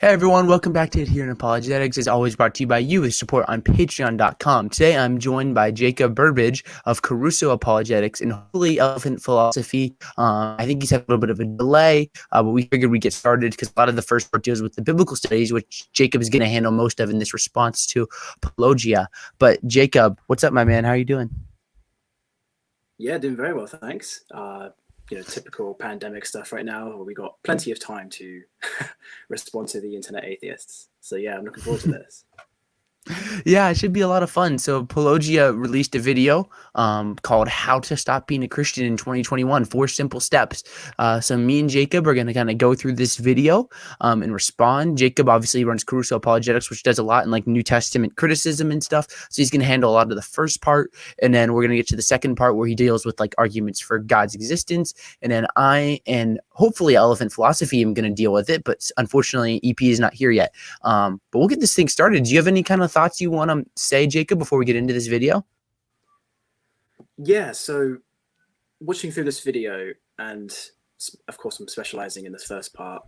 Hey everyone, welcome back to Adherent Apologetics. As always, brought to you by you with support on Patreon.com. Today I'm joined by Jacob Burbidge of Kerusso Apologetics and hopefully Elephant Philosophy. I think he's had a little bit of a delay, but we figured we'd get started because a lot of the first part deals with the biblical studies, which Jacob is going to handle most of in this response to Paulogia. But Jacob, what's up, my man? How are you doing? Yeah, doing very well, thanks. Typical pandemic stuff right now. We got plenty of time to respond to the internet atheists. So yeah, I'm looking forward to this. Yeah, it should be a lot of fun. So Paulogia released a video called How to Stop Being a Christian in 2021, 4 Simple Steps. So me and Jacob are going to kind of go through this video and respond. Jacob obviously runs Kerusso Apologetics, which does a lot in like New Testament criticism and stuff. So he's going to handle a lot of the first part. And then we're going to get to the second part where he deals with like arguments for God's existence. And then I and hopefully Elephant Philosophy am going to deal with it. But unfortunately, EP is not here yet. But we'll get this thing started. Do you have any kind of thoughts you want to say, Jacob, before we get into this video? Yeah, so watching through this video, and of course I'm specializing in this first part,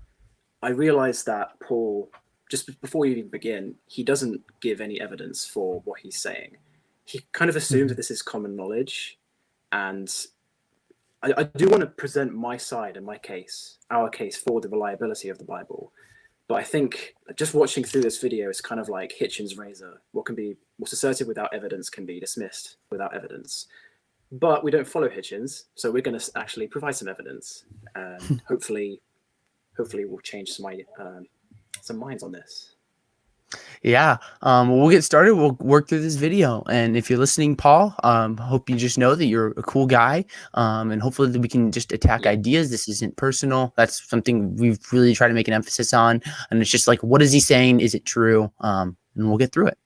I realized that Paul, just before you even begin, he doesn't give any evidence for what he's saying. He kind of assumes that this is common knowledge, and I do want to present my side and my case, our case for the reliability of the Bible. But I think just watching through this video is kind of like Hitchens' razor. What's asserted without evidence can be dismissed without evidence. But we don't follow Hitchens, so we're going to actually provide some evidence, and hopefully we'll change some minds on this. Yeah, we'll get started. We'll work through this video. And if you're listening, Paul, hope you just know that you're a cool guy. And hopefully we can just attack ideas. This isn't personal. That's something we've really tried to make an emphasis on. And it's just like, what is he saying? Is it true? And we'll get through it.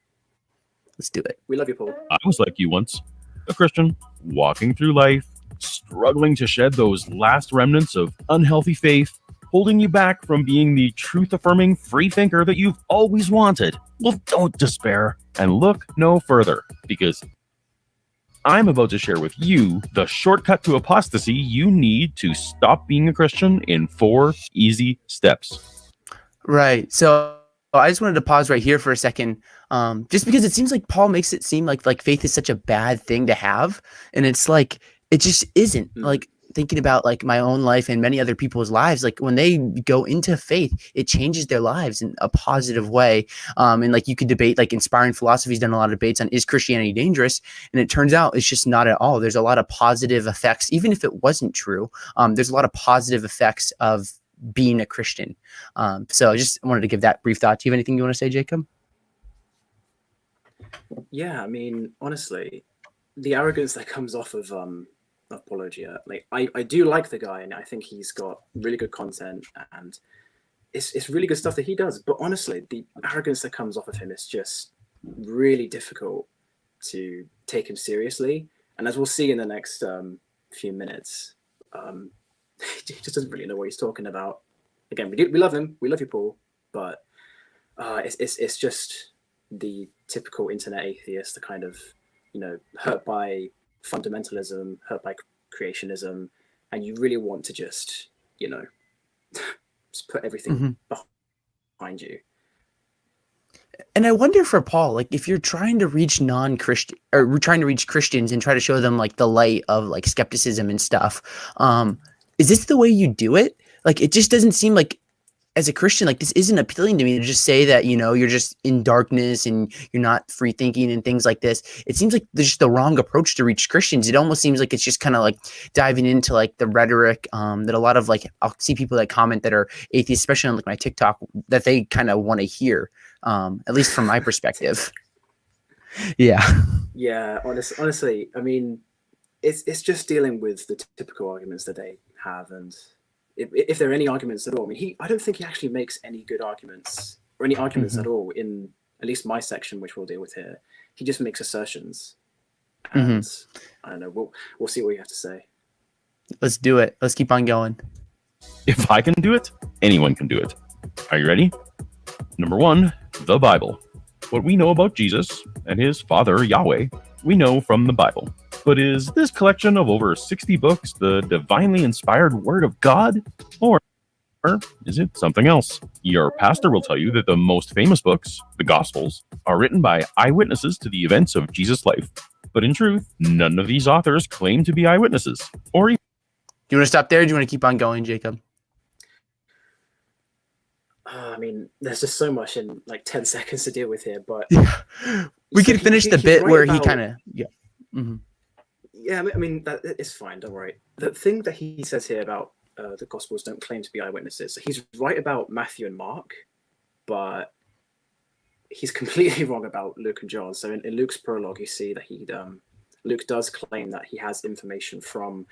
Let's do it. We love you, Paul. I was like you once, a Christian, walking through life, struggling to shed those last remnants of unhealthy faith, holding you back from being the truth-affirming free thinker that you've always wanted. Well, don't despair and look no further, because I'm about to share with you the shortcut to apostasy you need to stop being a Christian in 4 easy steps. Right. So I just wanted to pause right here for a second, just because it seems like Paul makes it seem like faith is such a bad thing to have. And it's like, it just isn't. Like, thinking about like my own life and many other people's lives, like when they go into faith, it changes their lives in a positive way. And like you could debate, like Inspiring Philosophy's done a lot of debates on, is Christianity dangerous? And it turns out it's just not at all. There's a lot of positive effects, even if it wasn't true. There's a lot of positive effects of being a Christian. So I just wanted to give that brief thought. Do you have anything you want to say, Jacob? Yeah, I mean, honestly, the arrogance that comes off of Paulogia, like I do like the guy, and I think he's got really good content, and it's really good stuff that he does. But honestly, the arrogance that comes off of him is just really difficult to take him seriously. And as we'll see in the next few minutes, he just doesn't really know what he's talking about. Again, we love him, we love you, Paul, but it's just the typical internet atheist, the kind of, hurt by fundamentalism, hurt by creationism, and you really want to just put everything behind you. And I wonder for Paul, like if you're trying to reach non-Christian or trying to reach Christians and try to show them like the light of like skepticism and stuff, is this the way you do it? Like it just doesn't seem like, as a Christian, like this isn't appealing to me to just say that, you're just in darkness and you're not free thinking and things like this. It seems like there's just the wrong approach to reach Christians. It almost seems like it's just kind of like diving into like the rhetoric that a lot of like, I'll see people that comment that are atheists, especially on like my TikTok, that they kind of want to hear, at least from my perspective. Yeah. Yeah. Honestly, I mean, it's just dealing with the typical arguments that they have, and if there are any arguments at all. I mean, I don't think he actually makes any good arguments or any arguments at all in at least my section, which we'll deal with here. He just makes assertions, and I don't know. We'll see what you have to say. Let's do it. Let's keep on going. If I can do it, anyone can do it. Are you ready? Number 1, the Bible. What we know about Jesus and his father, Yahweh, we know from the Bible. But is this collection of over 60 books the divinely inspired word of God? Or Or is it something else? Your pastor will tell you that the most famous books, the Gospels, are written by eyewitnesses to the events of Jesus' life. But in truth, none of these authors claim to be eyewitnesses. Or even Do you want to stop there? Or do you want to keep on going, Jacob? I mean, there's just so much in like 10 seconds to deal with here, but We so can finish the he's bit right where he about- kind of Yeah, I mean that it's fine. Don't worry. The thing that he says here about the Gospels don't claim to be eyewitnesses. So he's right about Matthew and Mark, but he's completely wrong about Luke and John. So in Luke's prologue, you see that Luke does claim that he has information from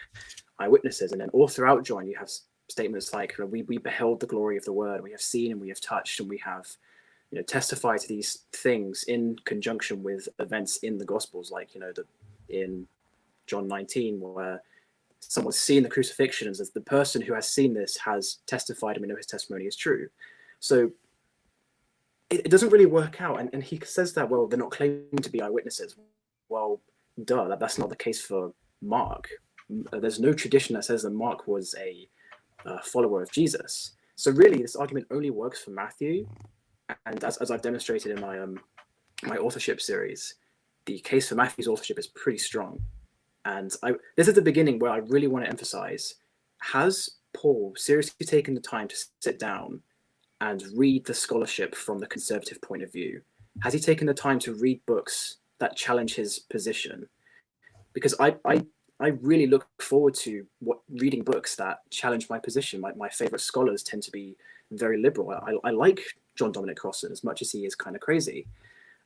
eyewitnesses, and then all throughout John, you have statements like, we beheld the glory of the Word, we have seen and we have touched, and we have testified to these things in conjunction with events in the Gospels, like in John 19, where someone's seen the crucifixion, and the person who has seen this has testified, and we know his testimony is true. So it doesn't really work out, and he says that, well, they're not claiming to be eyewitnesses. Well, duh, that's not the case for Mark. There's no tradition that says that Mark was a follower of Jesus. So really, this argument only works for Matthew, and as I've demonstrated in my authorship series, the case for Matthew's authorship is pretty strong. And this is the beginning where I really want to emphasize: has Paul seriously taken the time to sit down and read the scholarship from the conservative point of view? Has he taken the time to read books that challenge his position? Because I really look forward to reading books that challenge my position. My favorite scholars tend to be very liberal. I like John Dominic Crossan as much as he is kind of crazy.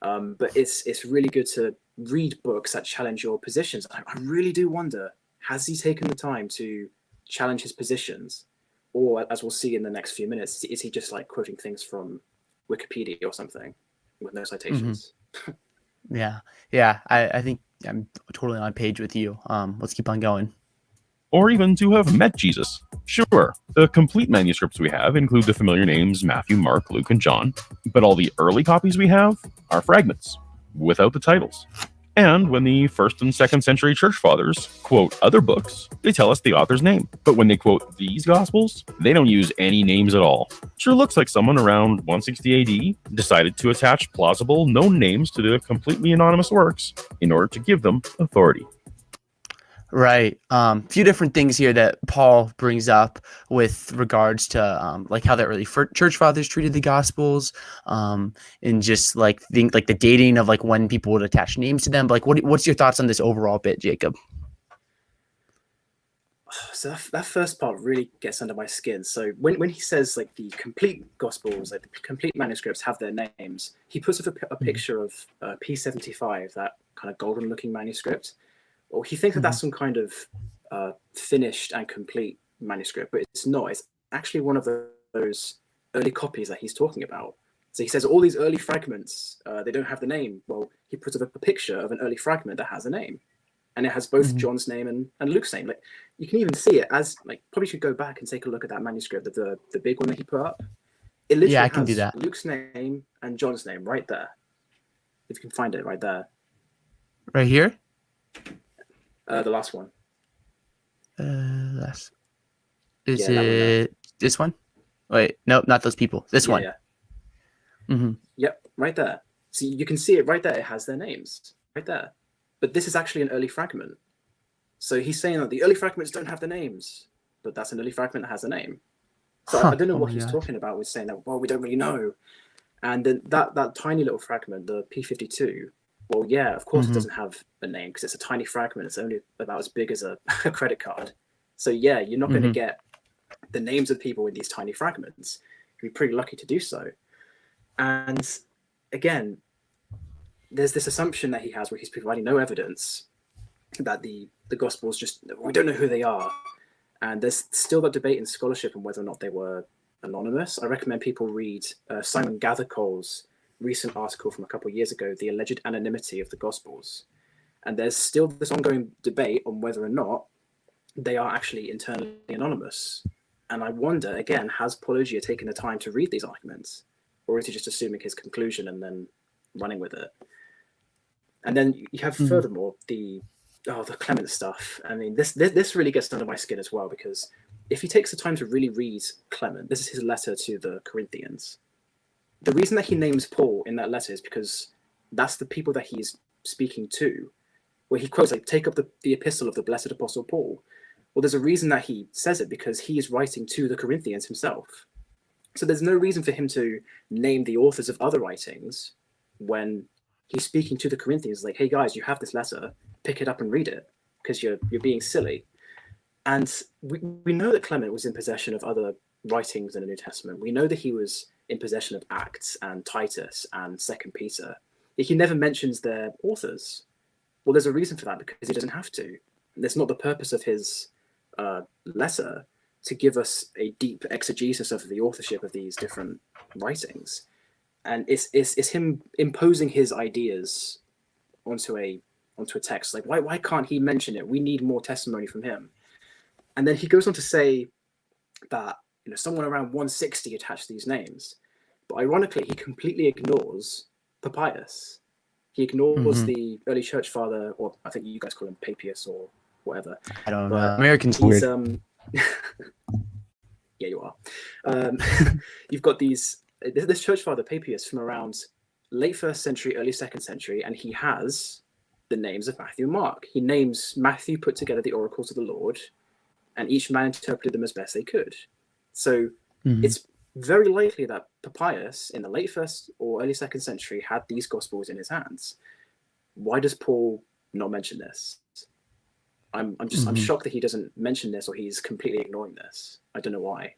But it's really good to read books that challenge your positions. I really do wonder, has he taken the time to challenge his positions? Or, as we'll see in the next few minutes, is he just like quoting things from Wikipedia or something with no citations? Yeah. I think I'm totally on page with you. Let's keep on going. or even to have met Jesus. Sure, the complete manuscripts we have include the familiar names Matthew, Mark, Luke, and John, but all the early copies we have are fragments, without the titles. And when the 1st and 2nd century church fathers quote other books, they tell us the author's name. But when they quote these gospels, they don't use any names at all. Sure looks like someone around 160 AD decided to attach plausible, known names to the completely anonymous works in order to give them authority. Right. Few different things here that Paul brings up with regards to like how the early church fathers treated the gospels, and just like the dating of like when people would attach names to them. Like, what's your thoughts on this overall bit, Jacob? So that first part really gets under my skin. So when he says like the complete gospels, like the complete manuscripts have their names, he puts up a picture of P75, that kind of golden looking manuscript. Or he thinks that that's some kind of finished and complete manuscript, but it's not. It's actually one of those early copies that he's talking about. So he says all these early fragments, they don't have the name. Well, he puts up a picture of an early fragment that has a name. And it has both John's name and Luke's name. Like, you can even see it as, like, probably should go back and take a look at that manuscript, of the big one that he put up. It literally I can has do that. Luke's name and John's name right there. If you can find it right there. Right here. The last one. Is Yeah, that one it this one? Wait, no, not those people. This one. Yeah. Mm-hmm. Yep, right there. So you can see it right there. It has their names right there. But this is actually an early fragment. So he's saying that the early fragments don't have the names, but that's an early fragment that has a name. So I don't know what he's talking about with saying that, well, we don't really know. And then that tiny little fragment, the P52, well, yeah, of course it doesn't have a name because it's a tiny fragment. It's only about as big as a credit card. So yeah, you're not going to get the names of people in these tiny fragments. You'd be pretty lucky to do so. And again, there's this assumption that he has where he's providing no evidence that the Gospels we don't know who they are. And there's still that debate in scholarship on whether or not they were anonymous. I recommend people read Simon Gathercole's recent article from a couple of years ago, The Alleged Anonymity of the Gospels. And there's still this ongoing debate on whether or not they are actually internally anonymous. And I wonder, again, has Paulogia taken the time to read these arguments? Or is he just assuming his conclusion and then running with it? And then you have furthermore the Clement stuff. I mean, this really gets under my skin as well, because if he takes the time to really read Clement, this is his letter to the Corinthians. The reason that he names Paul in that letter is because that's the people that he's speaking to, where he quotes, like, take up the epistle of the blessed apostle Paul. Well, there's a reason that he says it, because he is writing to the Corinthians himself. So there's no reason for him to name the authors of other writings when he's speaking to the Corinthians, like, hey guys, you have this letter, pick it up and read it, because you're being silly. And we know that Clement was in possession of other writings in the New Testament. We know that he was in possession of Acts and Titus and 2 Peter. He never mentions their authors. Well, there's a reason for that, because he doesn't have to. It's not the purpose of his letter to give us a deep exegesis of the authorship of these different writings. And it's him imposing his ideas onto a text. Like, why can't he mention it? We need more testimony from him. And then he goes on to say that, you know, someone around 160 attached these names. But ironically, he completely ignores Papias. He ignores the early church father, or I think you guys call him Papias or whatever. I don't know. Americans weird. Yeah, you are. You've got this church father Papias from around late 1st century, early 2nd century, and he has the names of Matthew and Mark. He names Matthew put together the oracles of the Lord, and each man interpreted them as best they could. So it's very likely that Papias in the late 1st or early 2nd century had these gospels in his hands. Why does Paul not mention this? I'm shocked that he doesn't mention this, or he's completely ignoring this. I don't know why.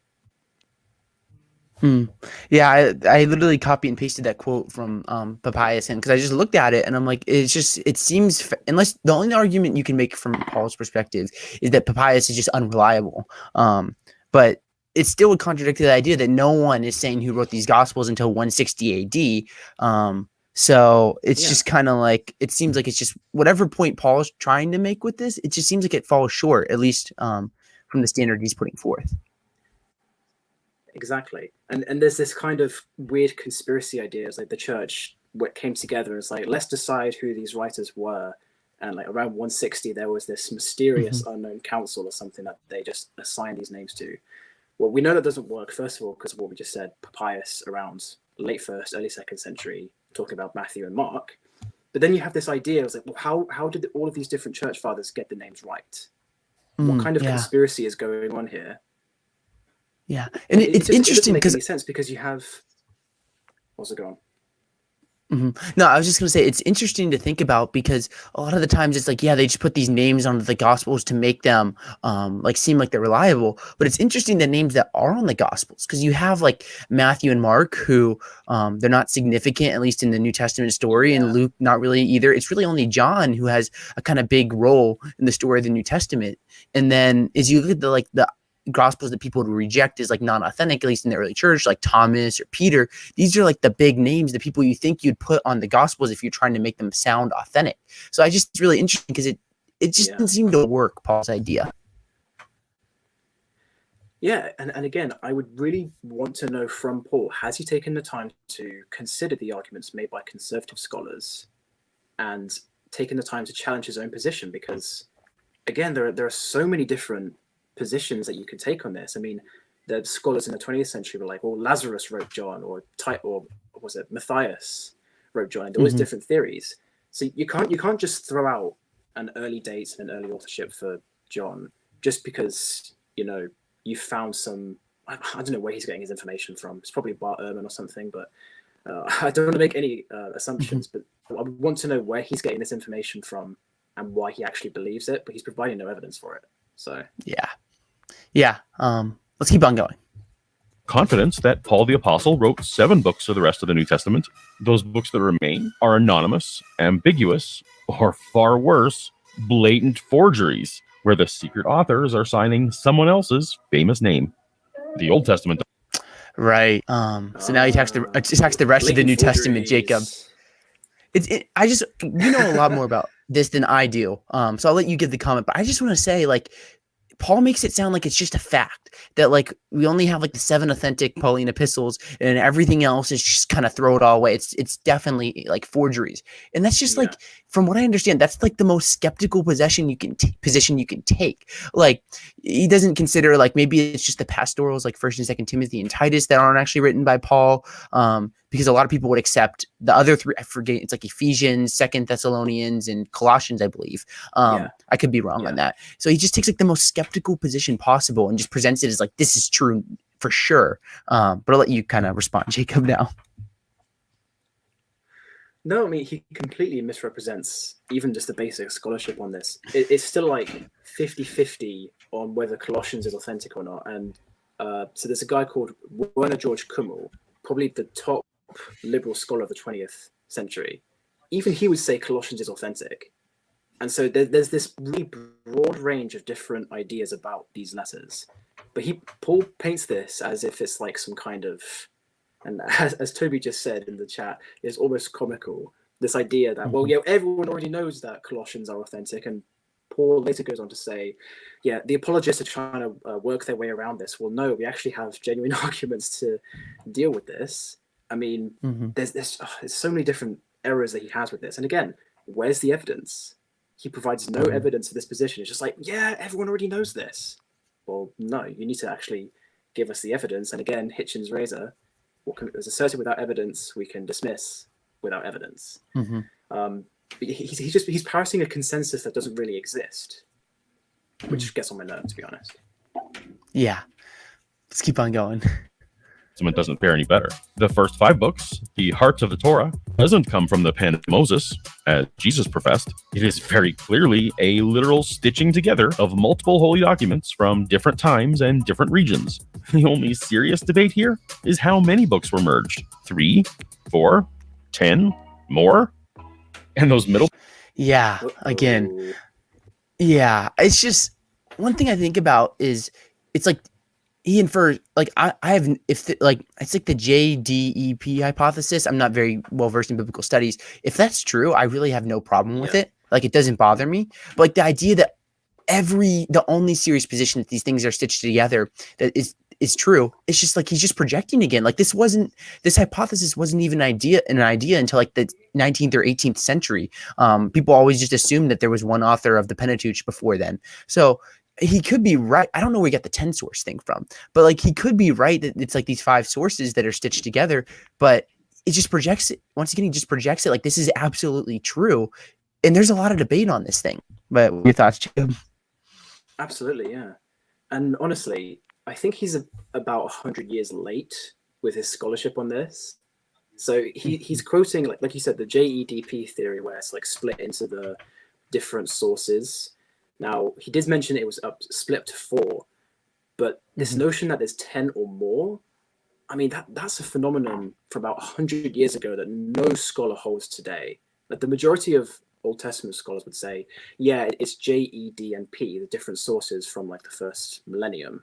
Yeah, I literally copy and pasted that quote from Papias in, because I just looked at it and I'm like, it seems, unless the only argument you can make from Paul's perspective is that Papias is just unreliable. But it still would contradict the idea that no one is saying who wrote these gospels until 160 AD. So it's just kind of like, it seems like it's just whatever point Paul's trying to make with this, it just seems like it falls short, at least from the standard he's putting forth. Exactly. And there's this kind of weird conspiracy ideas, like the church came together and it's like, let's decide who these writers were. And like around 160, there was this mysterious unknown council or something that they just assigned these names to. Well, we know that doesn't work, first of all, because of what we just said, Papias around late 1st, early 2nd century, talking about Matthew and Mark. But then you have this idea, it's like, well, how did all of these different church fathers get the names right? What kind of conspiracy is going on here? Yeah, and it's interesting because it doesn't make any because sense, because you have. What's it going on? No, I was just going to say it's interesting to think about, because a lot of the times it's like, yeah, they just put these names on the gospels to make them like seem like they're reliable. But it's interesting the names that are on the gospels, because you have like Matthew and Mark, who they're not significant, at least in the New Testament story, and Luke not really either. It's really only John who has a kind of big role in the story of the New Testament. And then as you look at the gospels that people would reject as like non-authentic, at least in the early church, like Thomas or Peter, these are like the big names, the people you think you'd put on the gospels if you're trying to make them sound authentic. So it's really interesting, because it just didn't seem to work, Paul's idea. Yeah, and again, I would really want to know from Paul, has he taken the time to consider the arguments made by conservative scholars and taken the time to challenge his own position? Because again, there are so many different positions that you can take on this. I mean, the scholars in the 20th century were like, well, Lazarus wrote John, or was it Matthias wrote John, and there was different theories. So you can't just throw out an early date and an early authorship for John just because, you know, you found some, I don't know where he's getting his information from. It's probably Bart Ehrman or something, but I don't want to make any assumptions, but I want to know where he's getting this information from and why he actually believes it, but he's providing no evidence for it. So yeah. Let's keep on going. Confidence that Paul the Apostle wrote 7 books of the rest of the New Testament. Those books that remain are anonymous, ambiguous, or far worse, blatant forgeries, where the secret authors are signing someone else's famous name. The Old Testament. Right. So now he attacks the rest of the New Testament, Jacob. I just, you know a lot more about this than I do. So I'll let you give the comment, but I just want to say, like, Paul makes it sound like it's just a fact that like we only have like the 7 authentic Pauline epistles and everything else is just kind of throw it all away. It's definitely like forgeries. And that's just like, from what I understand, that's like the most skeptical position you can take. Like he doesn't consider like maybe it's just the pastorals like 1st and 2nd Timothy and Titus that aren't actually written by Paul. Because a lot of people would accept the other 3. I forget, it's like Ephesians, 2nd Thessalonians, and Colossians, I believe. I could be wrong on that. So he just takes like the most skeptical position possible and just presents it as like, this is true for sure. But I'll let you kind of respond, Jacob, now. No, I mean, he completely misrepresents even just the basic scholarship on this. It's still like 50-50 on whether Colossians is authentic or not. And so there's a guy called Werner George Kummel, probably the top liberal scholar of the 20th century. Even he would say Colossians is authentic. And so there's this really broad range of different ideas about these letters. But Paul paints this as if it's like some kind of, and as Toby just said in the chat, it's almost comical, this idea that, well, yeah, everyone already knows that Colossians are authentic. And Paul later goes on to say, yeah, the apologists are trying to work their way around this. Well, no, we actually have genuine arguments to deal with this. I mean, there's so many different errors that he has with this. And again, where's the evidence? He provides no evidence for this position. It's just like, yeah, everyone already knows this. Well, no, you need to actually give us the evidence. And again, Hitchens' razor, what is asserted without evidence, we can dismiss without evidence. He's parroting a consensus that doesn't really exist, which gets on my nerves, to be honest. Yeah, let's keep on going. Testament doesn't fare any better. The first 5 books, the heart of the Torah, doesn't come from the pen of Moses, as Jesus professed. It is very clearly a literal stitching together of multiple holy documents from different times and different regions. The only serious debate here is how many books were merged. 3, 4, 10, more? And those middle... Yeah, again. Yeah, it's just, one thing I think about is, it's like, he infers, like, I have, it's like the JDEP hypothesis. I'm not very well versed in biblical studies. If that's true, I really have no problem with it. Like, it doesn't bother me. But like the idea that the only serious position that these things are stitched together that is true, it's just like he's just projecting again. Like this hypothesis wasn't even an idea until like the 19th or 18th century. People always just assumed that there was one author of the Pentateuch before then. So he could be right. I don't know where he got the 10 source thing from, but like he could be right that it's like these 5 sources that are stitched together, but it just projects it. Once again, he just projects it like this is absolutely true. And there's a lot of debate on this thing. But your thoughts, Jacob? Absolutely, yeah. And honestly, I think he's about 100 years late with his scholarship on this. So he's quoting, like you said, the JEDP theory, where it's like split into the different sources. Now, he did mention it was split up to 4, but this notion that there's 10 or more, I mean, that's a phenomenon from about 100 years ago that no scholar holds today. Like the majority of Old Testament scholars would say, yeah, it's J, E, D, and P, the different sources from like the first millennium.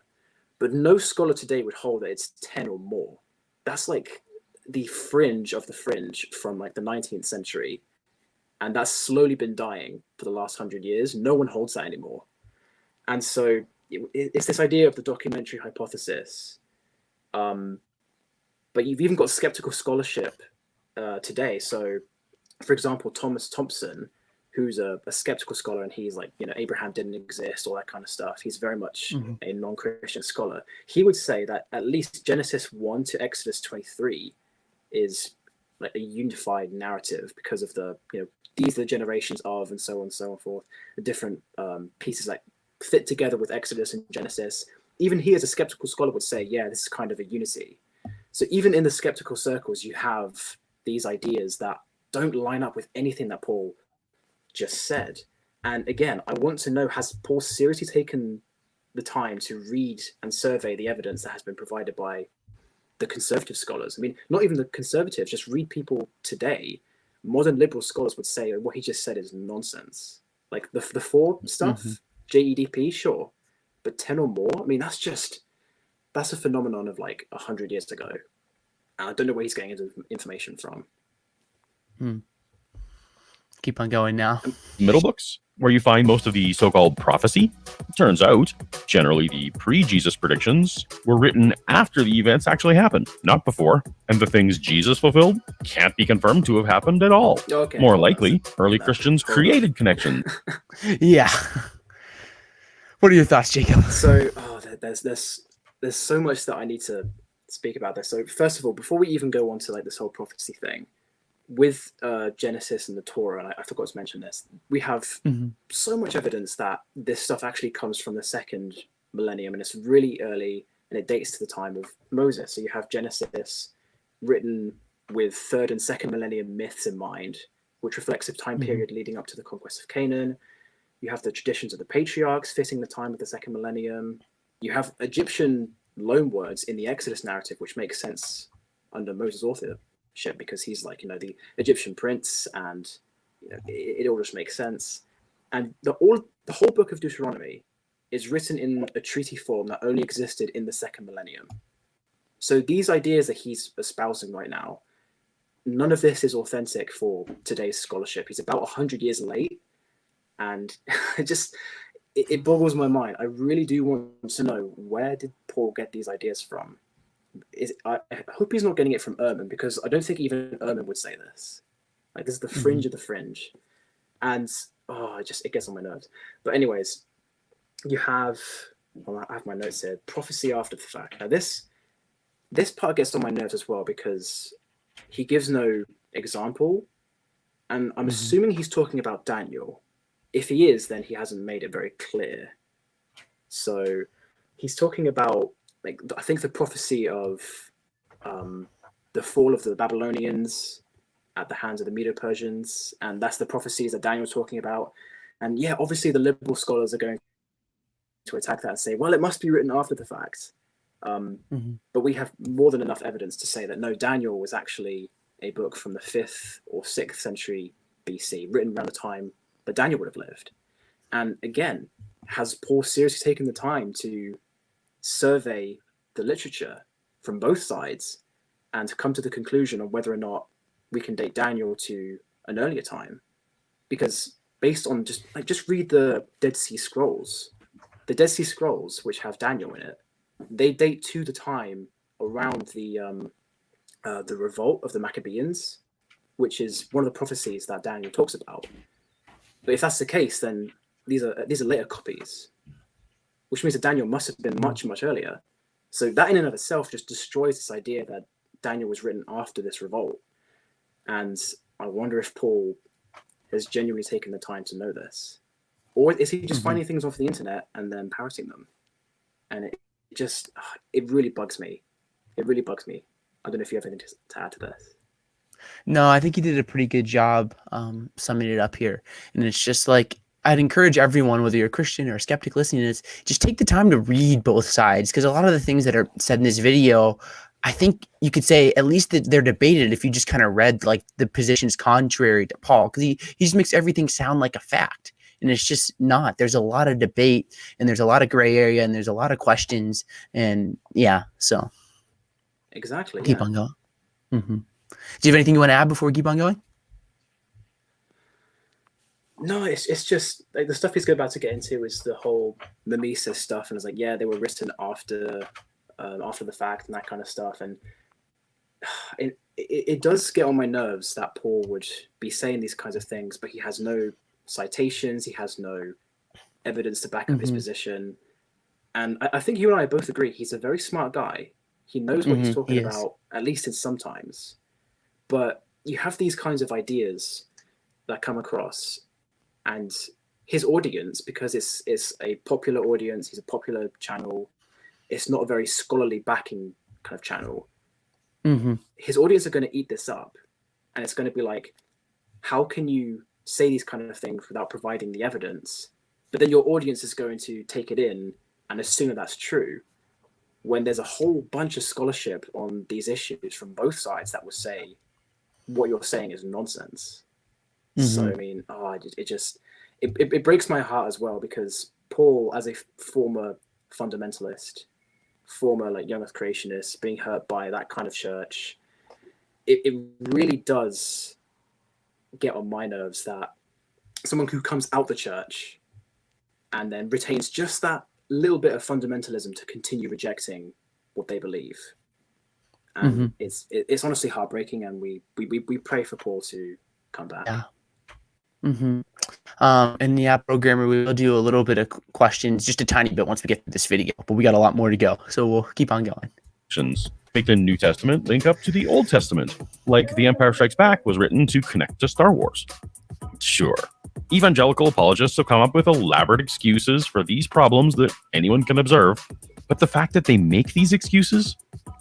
But no scholar today would hold that it's 10 or more. That's like the fringe of the fringe from like the 19th century. And that's slowly been dying for the last 100 years. No one holds that anymore. And so it's this idea of the documentary hypothesis. But you've even got skeptical scholarship today. So, for example, Thomas Thompson, who's a skeptical scholar, and he's like, Abraham didn't exist, all that kind of stuff. He's very much a non-Christian scholar. He would say that at least Genesis 1 to Exodus 23 is like a unified narrative because of the, these are the generations of, and so on and so forth, the different pieces that fit together with Exodus and Genesis. Even he, as a skeptical scholar, would say, yeah, this is kind of a unity. So even in the skeptical circles, you have these ideas that don't line up with anything that Paul just said. And again, I want to know, has Paul seriously taken the time to read and survey the evidence that has been provided by the conservative scholars? I mean, not even the conservatives, just read people today. Modern liberal scholars would say what he just said is nonsense. Like the 4 stuff, JEDP, sure, but 10 or more, I mean, that's a phenomenon of like 100 years ago. And I don't know where he's getting his information from. Keep on going now. Middle books where you find most of the so-called prophecy. Turns out, generally the pre-Jesus predictions were written after the events actually happened, not before, and the things Jesus fulfilled can't be confirmed to have happened at all. Okay. More likely, early Christians hold on. created connections. Yeah. What are your thoughts, Jacob? So, there's so much that I need to speak about this. So, first of all, before we even go on to like this whole prophecy thing, with Genesis and the Torah, and I forgot to mention this, we have so much evidence that this stuff actually comes from the second millennium, and it's really early, and it dates to the time of Moses. So you have Genesis written with third and second millennium myths in mind, which reflects a time period leading up to the conquest of Canaan. You have the traditions of the patriarchs fitting the time of the second millennium. You have Egyptian loanwords in the Exodus narrative, which makes sense under Moses' authorship, because he's like, the Egyptian prince, and it all just makes sense. And the whole book of Deuteronomy is written in a treaty form that only existed in the second millennium. So these ideas that he's espousing right now, none of this is authentic for today's scholarship. He's about 100 years late, and it boggles my mind. I really do want to know, where did Paul get these ideas from? I hope he's not getting it from Ehrman, because I don't think even Ehrman would say this. Like, this is the fringe of the fringe, and it gets on my nerves. But anyways, you have, I have my notes here, prophecy after the fact. Now this part gets on my nerves as well, because he gives no example, and I'm assuming he's talking about Daniel. If he is, then he hasn't made it very clear. So he's talking about, like, I think the prophecy of the fall of the Babylonians at the hands of the Medo-Persians, and that's the prophecies that Daniel's talking about. And yeah, obviously the liberal scholars are going to attack that and say, well, it must be written after the fact. But we have more than enough evidence to say that no, Daniel was actually a book from the 5th or 6th century BC, written around the time that Daniel would have lived. And again, has Paul seriously taken the time to survey the literature from both sides and come to the conclusion of whether or not we can date Daniel to an earlier time? Because based on just read the Dead Sea Scrolls. The Dead Sea Scrolls, which have Daniel in it, they date to the time around the revolt of the Maccabees, which is one of the prophecies that Daniel talks about. But if that's the case, then these are later copies, which means that Daniel must have been much, much earlier. So that in and of itself just destroys this idea that Daniel was written after this revolt. And I wonder if Paul has genuinely taken the time to know this. Or is he just finding things off the internet and then parroting them? And it really bugs me. It really bugs me. I don't know if you have anything to add to this. No, I think you did a pretty good job summing it up here. And it's just like, I'd encourage everyone, whether you're a Christian or a skeptic listening to this, just take the time to read both sides. Because a lot of the things that are said in this video, I think you could say at least that they're debated if you just kind of read like the positions contrary to Paul. Because he just makes everything sound like a fact. And it's just not. There's a lot of debate, and there's a lot of gray area, and there's a lot of questions. And yeah, so. Exactly. Keep on going. Do you have anything you want to add before we keep on going? No, it's just like the stuff he's about to get into is the whole mimesis stuff, and it's like, yeah, they were written after the fact and that kind of stuff, and it does get on my nerves that Paul would be saying these kinds of things, but he has no citations, he has no evidence to back up his position, and I think you and I both agree he's a very smart guy. He knows what he's talking about, at least in sometimes, but you have these kinds of ideas that come across. And his audience, because it's a popular audience, he's a popular channel, it's not a very scholarly backing kind of channel. His audience are going to eat this up. And it's going to be like, how can you say these kind of things without providing the evidence? But then your audience is going to take it in and assume that that's true, when there's a whole bunch of scholarship on these issues from both sides that will say what you're saying is nonsense. So, I mean, it breaks my heart as well, because Paul, as a former fundamentalist, former like young earth creationist, being hurt by that kind of church, it really does get on my nerves that someone who comes out the church and then retains just that little bit of fundamentalism to continue rejecting what they believe. And it's honestly heartbreaking, and we pray for Paul to come back. Yeah. In the app programmer, we will do a little bit of questions, just a tiny bit once we get to this video, but we got a lot more to go, so we'll keep on going. Make the New Testament link up to the Old Testament, like The Empire Strikes Back was written to connect to Star Wars. Sure, evangelical apologists have come up with elaborate excuses for these problems that anyone can observe, but the fact that they make these excuses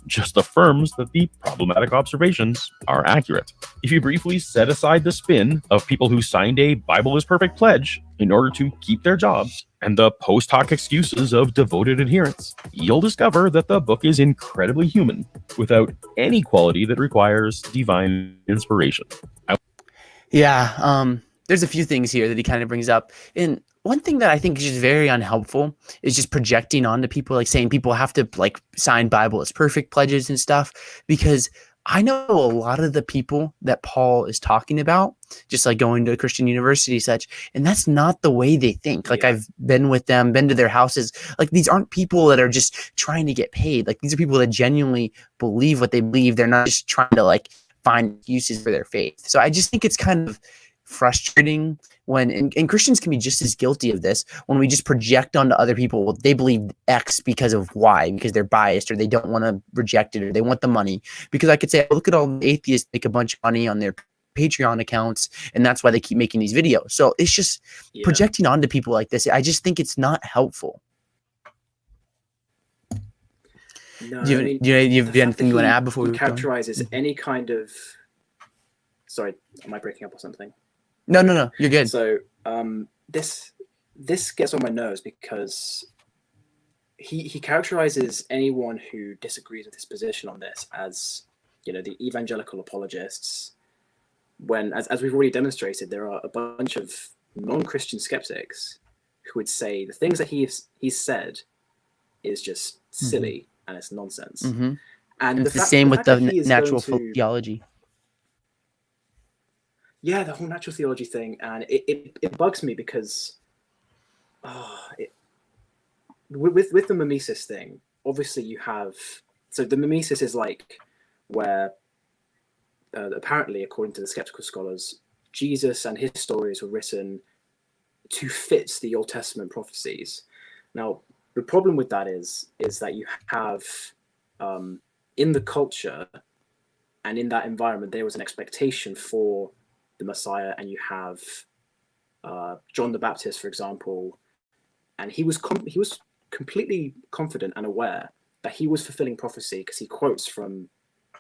just affirms that the problematic observations are accurate. If you briefly set aside the spin of people who signed a Bible is perfect pledge in order to keep their jobs and the post hoc excuses of devoted adherents, you'll discover that the book is incredibly human without any quality that requires divine inspiration. Yeah, there's a few things here that he kind of brings up. And one thing that I think is just very unhelpful is just projecting onto people, like saying people have to like sign Bible as perfect pledges and stuff, because I know a lot of the people that Paul is talking about, just like going to a Christian university such, and that's not the way they think. Like I've been with them, been to their houses. Like these aren't people that are just trying to get paid. Like these are people that genuinely believe what they believe. They're not just trying to like find excuses for their faith. So I just think it's kind of frustrating when, and Christians can be just as guilty of this, when we just project onto other people, well, they believe X because of Y, because they're biased, or they don't want to reject it, or they want the money. Because I could say, look at all the atheists make a bunch of money on their Patreon accounts, and that's why they keep making these videos. So it's just projecting onto people like this. I just think it's not helpful. No, do you have anything you want to add before we characterizes any kind of... Sorry, am I breaking up or something? No, you're good. So this gets on my nerves because he characterizes anyone who disagrees with his position on this as, you know, the evangelical apologists, when, as we've already demonstrated, there are a bunch of non-Christian skeptics who would say the things that he's said is just silly and it's nonsense. And it's the same with the natural theology. Yeah, the whole natural theology thing, and it bugs me because with the mimesis thing, obviously you have, so the mimesis is like where apparently, according to the skeptical scholars, Jesus and his stories were written to fit the Old Testament prophecies. Now, the problem with that is that you have in the culture and in that environment, there was an expectation for the Messiah, and you have John the Baptist, for example, and he was completely confident and aware that he was fulfilling prophecy because he quotes from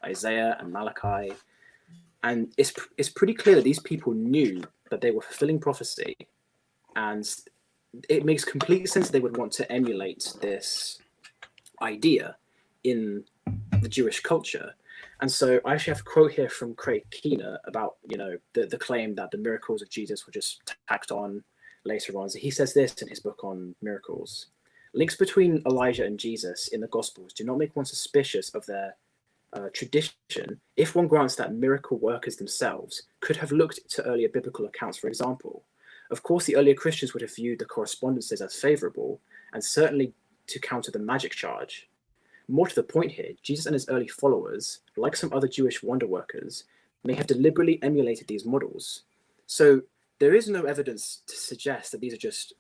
Isaiah and Malachi, and it's pretty clear that these people knew that they were fulfilling prophecy, and it makes complete sense that they would want to emulate this idea in the Jewish culture. And so I actually have a quote here from Craig Keener about, you know, the claim that the miracles of Jesus were just tacked on later on. So he says this in his book on miracles: links between Elijah and Jesus in the Gospels do not make one suspicious of their tradition if one grants that miracle workers themselves could have looked to earlier biblical accounts, for example. Of course, the earlier Christians would have viewed the correspondences as favorable, and certainly to counter the magic charge. More to the point here, Jesus and his early followers, like some other Jewish wonder workers, may have deliberately emulated these models. So there is no evidence to suggest that these are just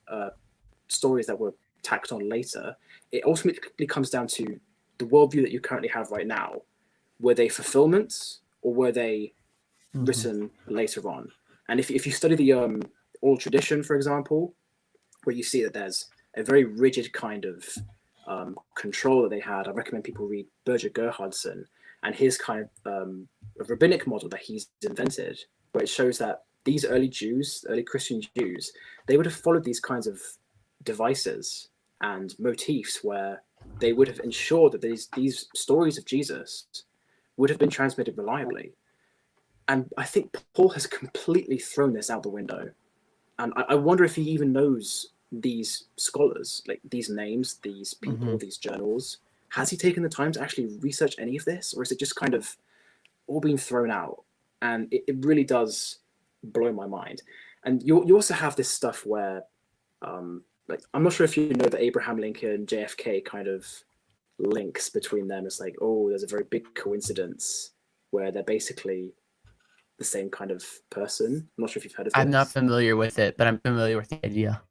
stories that were tacked on later. It ultimately comes down to the worldview that you currently have right now. Were they fulfillments, or were they written later on? And if you study the oral tradition, for example, where you see that there's a very rigid kind of control that they had, I recommend people read Birger Gerhardsen and his kind of rabbinic model that he's invented, where it shows that these early Jews, early Christian Jews, they would have followed these kinds of devices and motifs where they would have ensured that these stories of Jesus would have been transmitted reliably. And I think Paul has completely thrown this out the window. And I wonder if he even knows these scholars, like these names, these people, these journals. Has he taken the time to actually research any of this, or is it just kind of all being thrown out? And it really does blow my mind. And you also have this stuff where, like, I'm not sure if you know the Abraham Lincoln, JFK kind of links between them. It's like, oh, there's a very big coincidence where they're basically the same kind of person. I'm not sure if you've heard of this. I'm not familiar with it, but I'm familiar with the idea.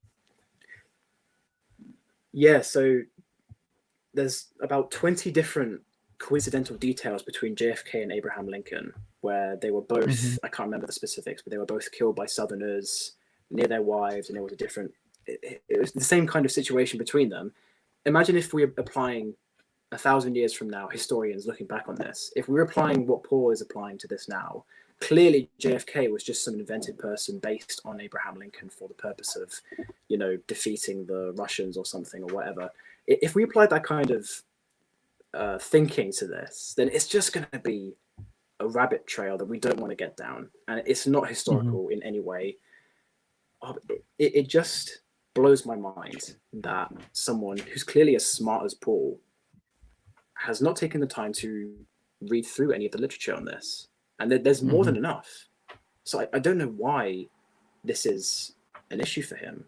Yeah, so there's about 20 different coincidental details between JFK and Abraham Lincoln, where they were both, I can't remember the specifics, but they were both killed by Southerners near their wives, and there was a different, it was the same kind of situation between them. Imagine if we were applying 1,000 years from now, historians looking back on this, if we were applying what Paul is applying to this now, clearly JFK was just some invented person based on Abraham Lincoln for the purpose of, you know, defeating the Russians or something or whatever. If we applied that kind of thinking to this, then it's just going to be a rabbit trail that we don't want to get down. And it's not historical in any way. It just blows my mind that someone who's clearly as smart as Paul has not taken the time to read through any of the literature on this. And there's more than enough. So I don't know why this is an issue for him.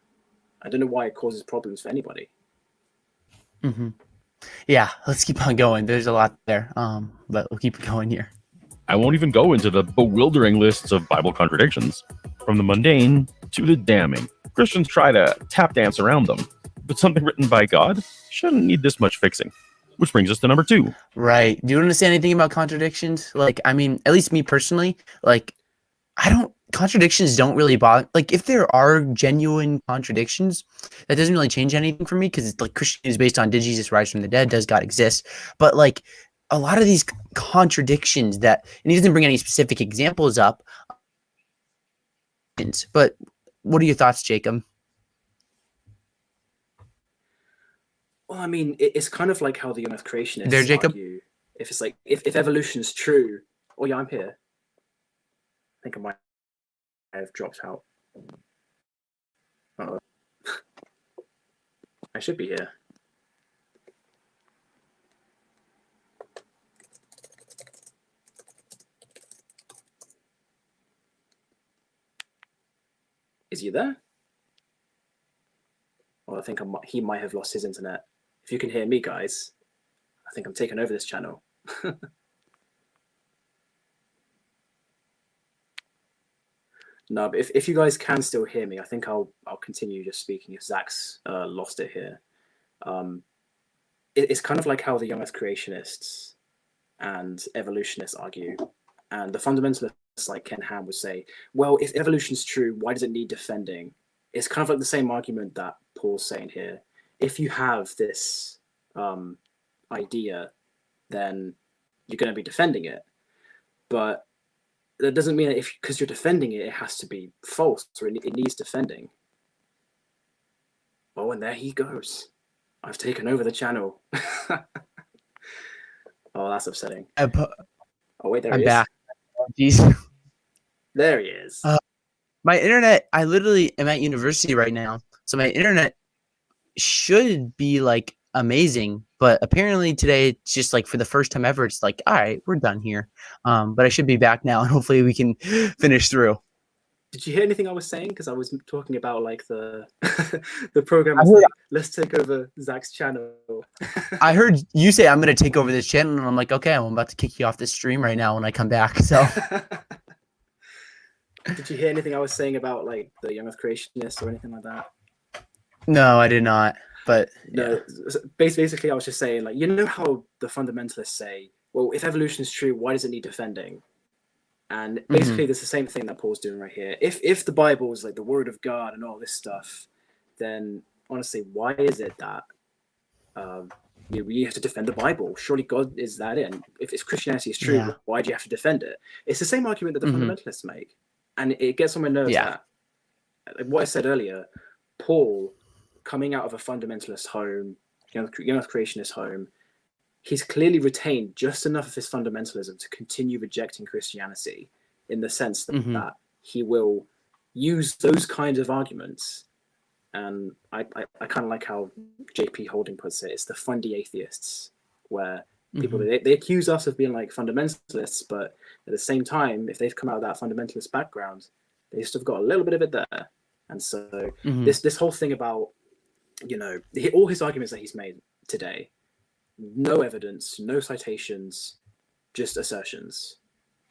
I don't know why it causes problems for anybody. Yeah, let's keep on going. There's a lot there, but we'll keep going here. I won't even go into the bewildering lists of Bible contradictions. From the mundane to the damning, Christians try to tap dance around them. But something written by God shouldn't need this much fixing. Which brings us to number 2. Right. Do you want to say anything about contradictions? Like, I mean, at least me personally, like, contradictions don't really bother. Like, if there are genuine contradictions, that doesn't really change anything for me, because it's like Christianity is based on, did Jesus rise from the dead? Does God exist? But like, a lot of these contradictions and he doesn't bring any specific examples up. But what are your thoughts, Jacob? Well, I mean, it's kind of like how the young earth creationists There, Jacob? argue. If it's like, if evolution is true, oh yeah, I'm here. I think I might have dropped out. Uh-oh. I should be here. Is he there? Well, I think he might have lost his internet. If you can hear me, guys, I think I'm taking over this channel. No, but if you guys can still hear me, I think I'll continue just speaking if Zach's lost it here. It's kind of like how the young earth creationists and evolutionists argue. And the fundamentalists like Ken Ham would say, well, if evolution's true, why does it need defending? It's kind of like the same argument that Paul's saying here. If you have this idea, then you're going to be defending it. But that doesn't mean that because you're defending it, it has to be false or it needs defending. Oh, and there he goes. I've taken over the channel. Oh, that's upsetting. Oh, wait, there I'm he back. is. Jeez. There he is. My internet, I literally am at university right now, so my internet should be like amazing, but apparently today it's just like for the first time ever, it's like, all right, we're done here. But I should be back now, and hopefully we can finish through. Did you hear anything I was saying? Because I was talking about like the the program. Let's take over Zach's channel. I heard you say I'm going to take over this channel, and I'm like, okay, I'm about to kick you off this stream right now when I come back. So, did you hear anything I was saying about like the young earth creationists or anything like that? No, I did not. But no, basically, I was just saying, like, you know how the fundamentalists say, well, if evolution is true, why does it need defending? And basically, there's the same thing that Paul's doing right here. If the Bible is like the word of God and all this stuff, then honestly, why is it that we have to defend the Bible? Surely God is that in. If Christianity is true, why do you have to defend it? It's the same argument that the fundamentalists make. And it gets on my nerves that, like what I said earlier, Paul, coming out of a fundamentalist home, young earth creationist home, he's clearly retained just enough of his fundamentalism to continue rejecting Christianity, in the sense that, that he will use those kinds of arguments. And I kind of like how J.P. Holding puts it. It's the fundy atheists, where people, they accuse us of being like fundamentalists, but at the same time, if they've come out of that fundamentalist background, They just have got a little bit of it there. And so this whole thing about, all his arguments that he's made today, no evidence, no citations, just assertions.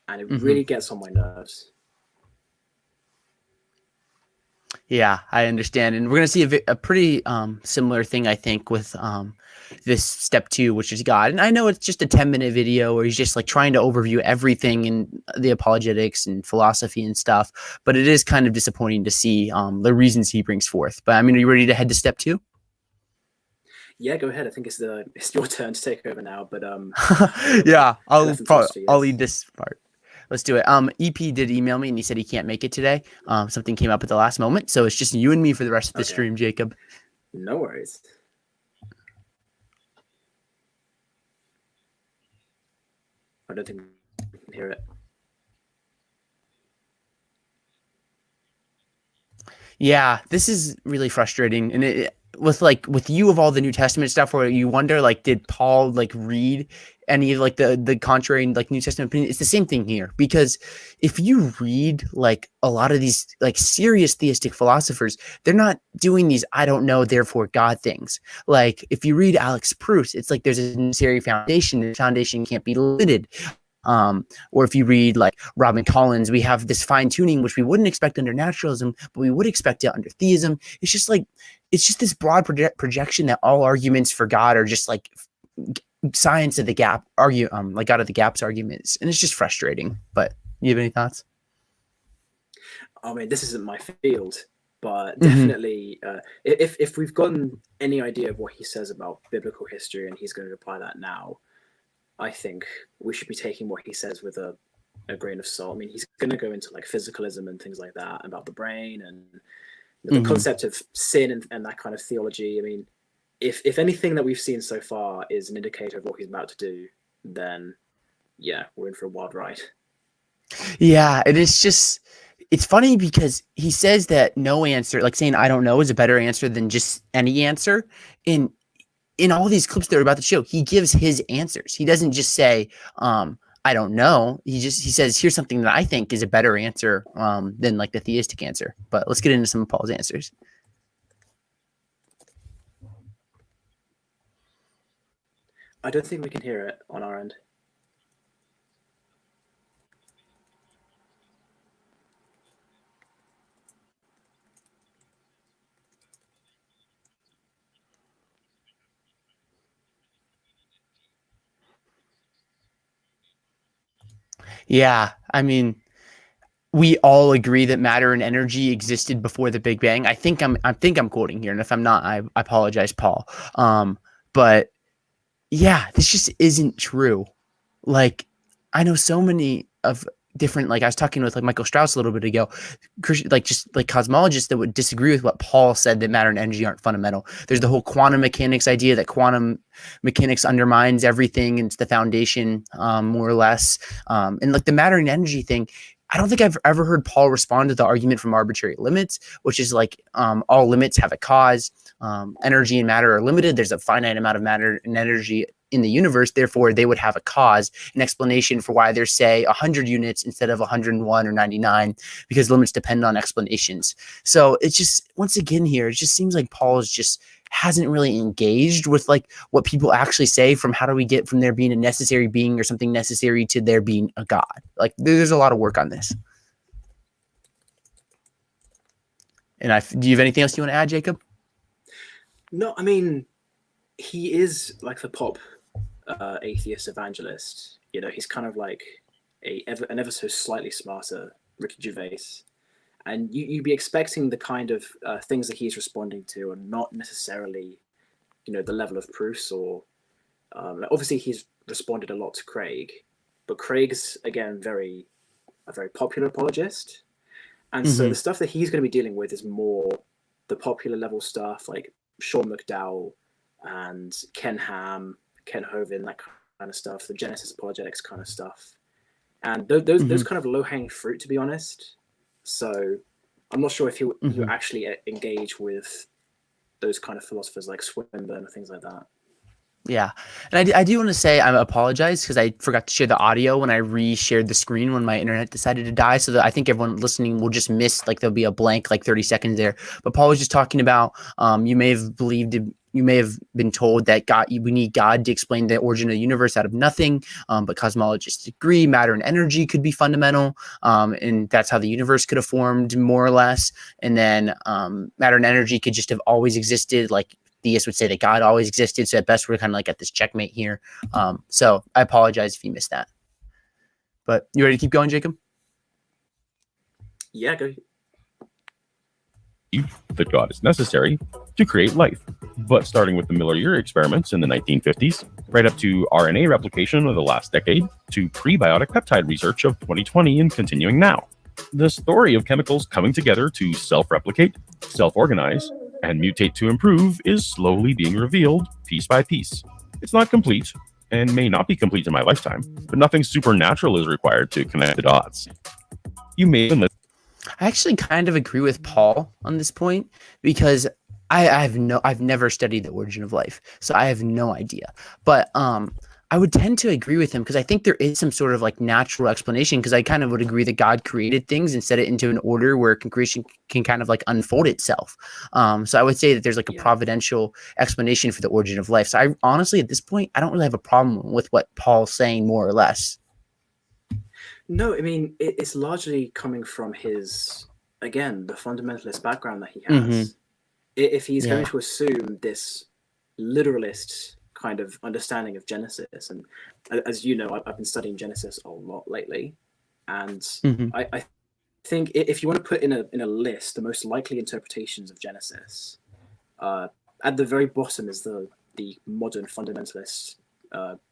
And it really gets on my nerves. Yeah, I understand. And we're going to see a pretty similar thing, I think, with this step 2, which is God. And I know it's just a 10-minute video where he's just like trying to overview everything in the apologetics and philosophy and stuff. But it is kind of disappointing to see the reasons he brings forth. But I mean, are you ready to head to step 2? Yeah, go ahead. I think it's your turn to take over now. But yeah, I'll lead this part. Let's do it. EP did email me and he said he can't make it today. Something came up at the last moment. So it's just you and me for the rest of the stream, Jacob. No worries. I don't think we can hear it. Yeah, this is really frustrating. And with you of all the New Testament stuff where you wonder, like, did Paul like read any of like the contrary like New Testament opinion? It's the same thing here, because if you read like a lot of these like serious theistic philosophers, they're not doing these I don't know therefore God things. Like if you read Alex Proust, it's like there's a necessary foundation, and the foundation can't be limited. Or if you read like Robin Collins, we have this fine tuning, which we wouldn't expect under naturalism, but we would expect it under theism. It's just this broad projection that all arguments for God are just like science of the gap like out of the gaps arguments. And it's just frustrating, but you have any thoughts? I mean, this isn't my field, but definitely if we've gotten any idea of what he says about biblical history and he's going to apply that now, I think we should be taking what he says with a grain of salt. I mean, he's going to go into like physicalism and things like that about the brain and the concept of sin and that kind of theology. I mean, if anything that we've seen so far is an indicator of what he's about to do, then yeah, we're in for a wild ride. Yeah, it's funny because he says that no answer, like saying I don't know, is a better answer than just any answer. In all these clips that we're about to show, he gives his answers. He doesn't just say, I don't know. He says, here's something that I think is a better answer than like the theistic answer. But let's get into some of Paul's answers. I don't think we can hear it on our end. Yeah, I mean, we all agree that matter and energy existed before the Big Bang. I think I'm quoting here, and if I'm not, I apologize, Paul. But yeah, this just isn't true. Like, I know so many of different, like I was talking with like Michael Strauss a little bit ago, like just like cosmologists that would disagree with what Paul said, that matter and energy aren't fundamental. There's the whole quantum mechanics idea that quantum mechanics undermines everything and it's the foundation, more or less. And like the matter and energy thing, I don't think I've ever heard Paul respond to the argument from arbitrary limits, which is like all limits have a cause. Energy and matter are limited. There's a finite amount of matter and energy in the universe. Therefore, they would have a cause, an explanation for why there's, say, 100 units instead of 101 or 99, because limits depend on explanations. So it's just, once again here, it just seems like Paul just hasn't really engaged with like what people actually say from how do we get from there being a necessary being or something necessary to there being a God. Like there's a lot of work on this. And do you have anything else you want to add, Jacob? No, I mean, he is like the pop atheist evangelist. You know, he's kind of like an ever so slightly smarter Ricky Gervais. And you'd be expecting the kind of things that he's responding to are not necessarily, you know, the level of proofs or obviously he's responded a lot to Craig, but Craig's, again, a very popular apologist. And so the stuff that he's going to be dealing with is more the popular level stuff like Sean McDowell and Ken Ham, Ken Hovind, that kind of stuff, the Genesis Apologetics kind of stuff. And those kind of low-hanging fruit, to be honest. So I'm not sure if you actually engage with those kind of philosophers like Swinburne or things like that. Yeah. And I do want to say I apologize because I forgot to share the audio when I re-shared the screen when my internet decided to die. So that I think everyone listening will just miss, like, there'll be a blank, like 30 seconds there. But Paul was just talking about, you may have been told that we need God to explain the origin of the universe out of nothing. But cosmologists agree matter and energy could be fundamental. And that's how the universe could have formed, more or less. And then matter and energy could just have always existed, like theists would say that God always existed. So at best, we're kind of like at this checkmate here. So I apologize if you missed that. But you ready to keep going, Jacob? Yeah, go. That God is necessary to create life. But starting with the Miller-Urey experiments in the 1950s, right up to RNA replication of the last decade, to prebiotic peptide research of 2020 and continuing now. The story of chemicals coming together to self-replicate, self-organize, and mutate to improve is slowly being revealed piece by piece. It's not complete, and may not be complete in my lifetime, but nothing supernatural is required to connect the dots. You may even I actually kind of agree with Paul on this point because I've never studied the origin of life, so I have no idea. But I would tend to agree with him because I think there is some sort of like natural explanation, because I kind of would agree that God created things and set it into an order where creation can kind of like unfold itself. So I would say that there's like a providential explanation for the origin of life. So I honestly, at this point, I don't really have a problem with what Paul's saying, more or less. No, I mean, it's largely coming from his, again, the fundamentalist background that he has. Mm-hmm. If he's going to assume this literalist kind of understanding of Genesis, and as you know, I've been studying Genesis a lot lately, and I think if you want to put in a list the most likely interpretations of Genesis, at the very bottom is the modern fundamentalist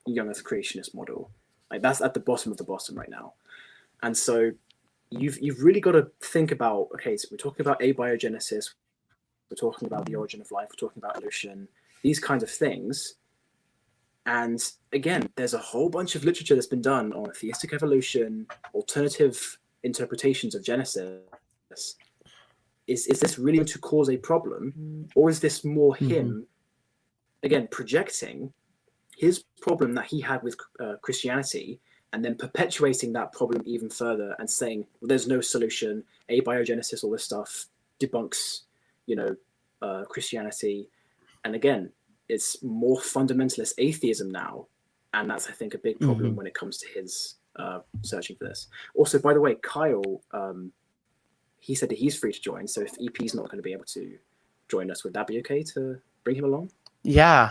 young Earth creationist model. Like, that's at the bottom of the bottom right now. And so you've really got to think about, okay, so we're talking about abiogenesis, we're talking about the origin of life, we're talking about evolution, these kinds of things. And again, there's a whole bunch of literature that's been done on theistic evolution, alternative interpretations of Genesis. Is this really going to cause a problem, or is this more him, again, projecting his problem that he had with Christianity, and then perpetuating that problem even further and saying, well, there's no solution, abiogenesis, all this stuff debunks, Christianity. And again, it's more fundamentalist atheism now. And that's, I think, a big problem when it comes to his searching for this. Also, by the way, Kyle, he said that he's free to join. So if EP's not going to be able to join us, would that be okay to bring him along? Yeah,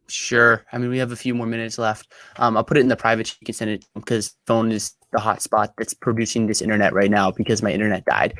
sure. I mean, we have a few more minutes left. I'll put it in the private. You can send it because phone is the hotspot that's producing this internet right now because my internet died.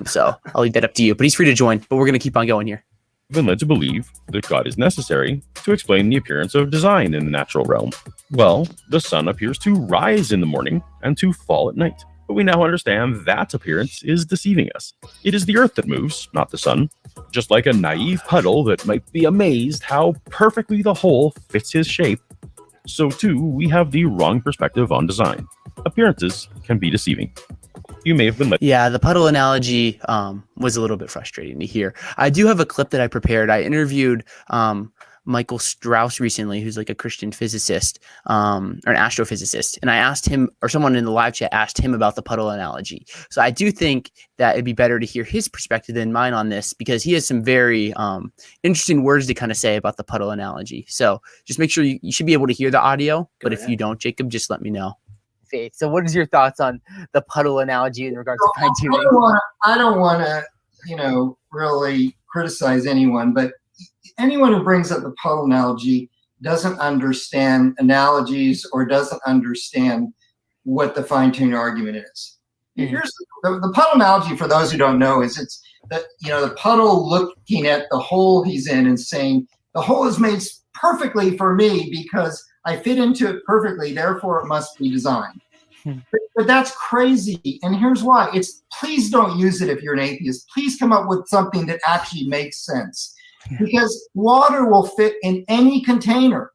So I'll leave that up to you. But he's free to join. But we're going to keep on going here. Been led to believe that God is necessary to explain the appearance of design in the natural realm. Well, the sun appears to rise in the morning and to fall at night. But we now understand that appearance is deceiving us. It is the earth that moves, not the sun. Just like a naive Puddle that might be amazed how perfectly the whole fits his shape, so too we have the wrong perspective on design. Appearances can be deceiving. You may have been led. Yeah, the Puddle analogy was a little bit frustrating to hear. I do have a clip that I prepared. I interviewed Michael Strauss recently, who's like a Christian physicist or an astrophysicist. And I asked him, or someone in the live chat asked him about the Puddle analogy. So I do think that it'd be better to hear his perspective than mine on this, because he has some very interesting words to kind of say about the Puddle analogy. So just make sure you should be able to hear the audio. But if you don't, Jacob, just let me know. Faith. So what is your thoughts on the Puddle analogy in regards to fine tuning? I don't want to, really criticize anyone, but anyone who brings up the Puddle analogy doesn't understand analogies or doesn't understand what the fine-tuned argument is. Here's the Puddle analogy, for those who don't know, is it's that, the Puddle looking at the hole he's in and saying, the hole is made perfectly for me because I fit into it perfectly, therefore it must be designed. But that's crazy. And here's why. Please don't use it if you're an atheist. Please come up with something that actually makes sense. Because water will fit in any container,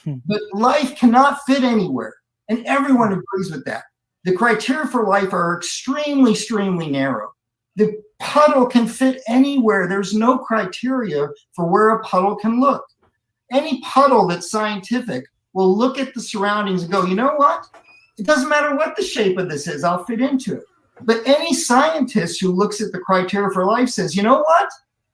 but life cannot fit anywhere. And everyone agrees with that. The criteria for life are extremely, extremely narrow. The Puddle can fit anywhere. There's no criteria for where a Puddle can look. Any Puddle that's scientific will look at the surroundings and go, you know what? It doesn't matter what the shape of this is, I'll fit into it. But any scientist who looks at the criteria for life says, you know what?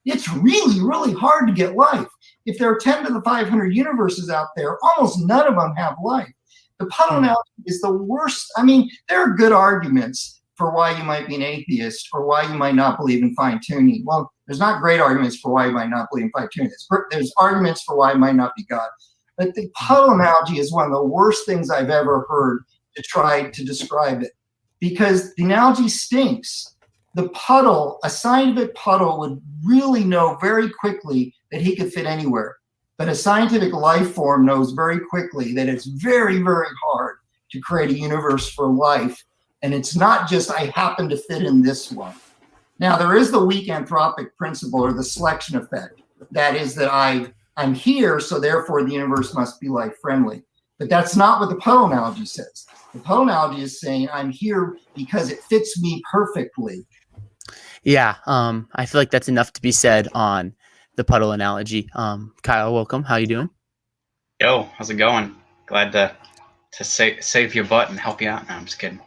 It's really, really hard to get life. If there are 10 to the 500 universes out there, almost none of them have life. The Puddle analogy is the worst. I mean, there are good arguments for why you might be an atheist or why you might not believe in fine-tuning. Well, there's not great arguments for why you might not believe in fine-tuning. There's arguments for why it might not be God. But the Puddle analogy is one of the worst things I've ever heard to try to describe it, because the analogy stinks. The Puddle, a scientific Puddle, would really know very quickly that he could fit anywhere. But a scientific life form knows very quickly that it's very, very hard to create a universe for life. And it's not just, I happen to fit in this one. Now, there is the weak anthropic principle, or the selection effect. That is that I'm here, so therefore the universe must be life-friendly. But that's not what the Puddle analogy says. The Puddle analogy is saying I'm here because it fits me perfectly. Yeah, I feel like that's enough to be said on the Puddle analogy. Kyle, welcome. How you doing? Yo, how's it going? Glad to save your butt and help you out. No, I'm just kidding.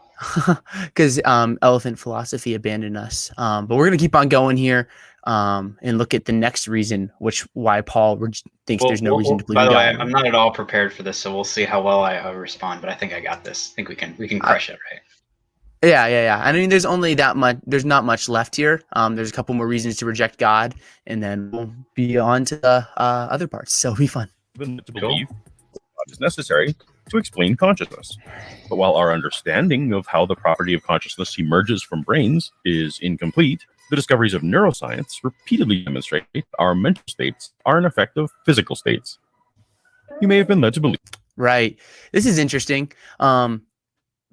Because elephant philosophy abandoned us. But we're gonna keep on going here and look at the next reason why Paul thinks there's no reason to believe. By the in way, God. I'm not at all prepared for this, so we'll see how well I respond. But I think I got this. I think we can crush it, right? Yeah. I mean, there's only that much. There's not much left here. There's a couple more reasons to reject God, and then we'll be on to the other parts. So it'll be fun. To believe God is necessary to explain consciousness. But while our understanding of how the property of consciousness emerges from brains is incomplete, the discoveries of neuroscience repeatedly demonstrate our mental states are in effect of physical states. You may have been led to believe. Right. This is interesting.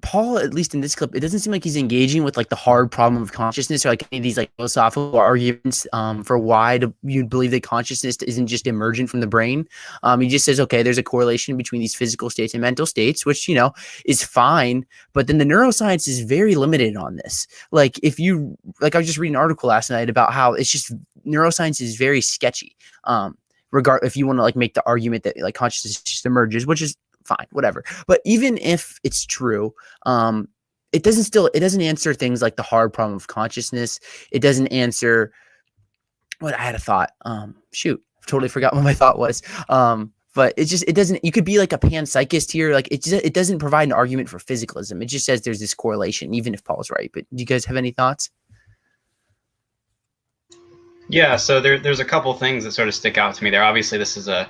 Paul, at least in this clip, it doesn't seem like he's engaging with like the hard problem of consciousness or like any of these like philosophical arguments for why you believe that consciousness isn't just emergent from the brain. He just says, okay, there's a correlation between these physical states and mental states, which, is fine. But then the neuroscience is very limited on this. I was just reading an article last night about how it's just neuroscience is very sketchy. If you want to like make the argument that like consciousness just emerges, which is fine, whatever. But even if it's true, it doesn't answer things like the hard problem of consciousness. It doesn't answer what I had a thought. Shoot, I've totally forgot what my thought was. But it doesn't, you could be like a panpsychist here. Like it doesn't provide an argument for physicalism. It just says there's this correlation, even if Paul's right. But do you guys have any thoughts? Yeah, so there's a couple things that sort of stick out to me there. Obviously, this is a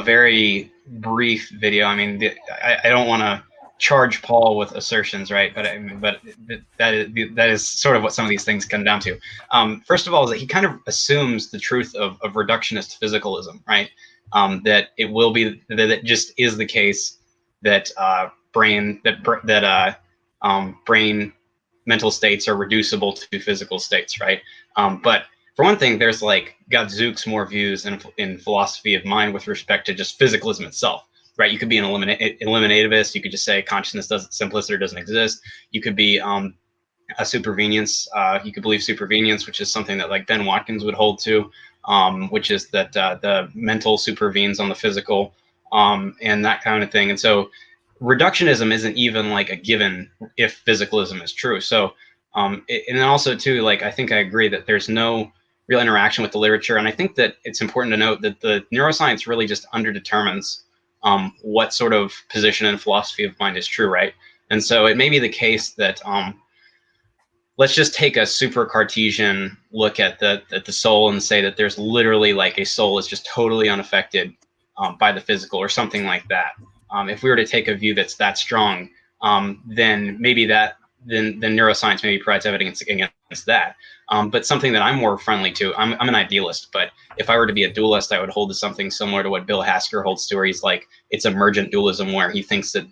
very brief video. I mean, I don't want to charge Paul with assertions, right? But that is sort of what some of these things come down to. First of all, is that he kind of assumes the truth of reductionist physicalism, right? That it will be that it just is the case that brain mental states are reducible to physical states, right? But for one thing, there's like Gadzooks more views in philosophy of mind with respect to just physicalism itself, right? You could be an eliminativist. You could just say consciousness simpliciter doesn't exist. You could be a supervenience. You could believe supervenience, which is something that like Ben Watkins would hold to, which is that the mental supervenes on the physical, and that kind of thing. And so reductionism isn't even like a given if physicalism is true. So, and then also too, like, I think I agree that there's no real interaction with the literature. And I think that it's important to note that the neuroscience really just underdetermines what sort of position in philosophy of mind is true, right? And so it may be the case that let's just take a super Cartesian look at the soul and say that there's literally like a soul is just totally unaffected by the physical or something like that. If we were to take a view that's that strong, then maybe then neuroscience maybe provides evidence against that. But something that I'm more friendly to, I'm an idealist, but if I were to be a dualist, I would hold to something similar to what Bill Hasker holds to, where he's like, it's emergent dualism, where he thinks that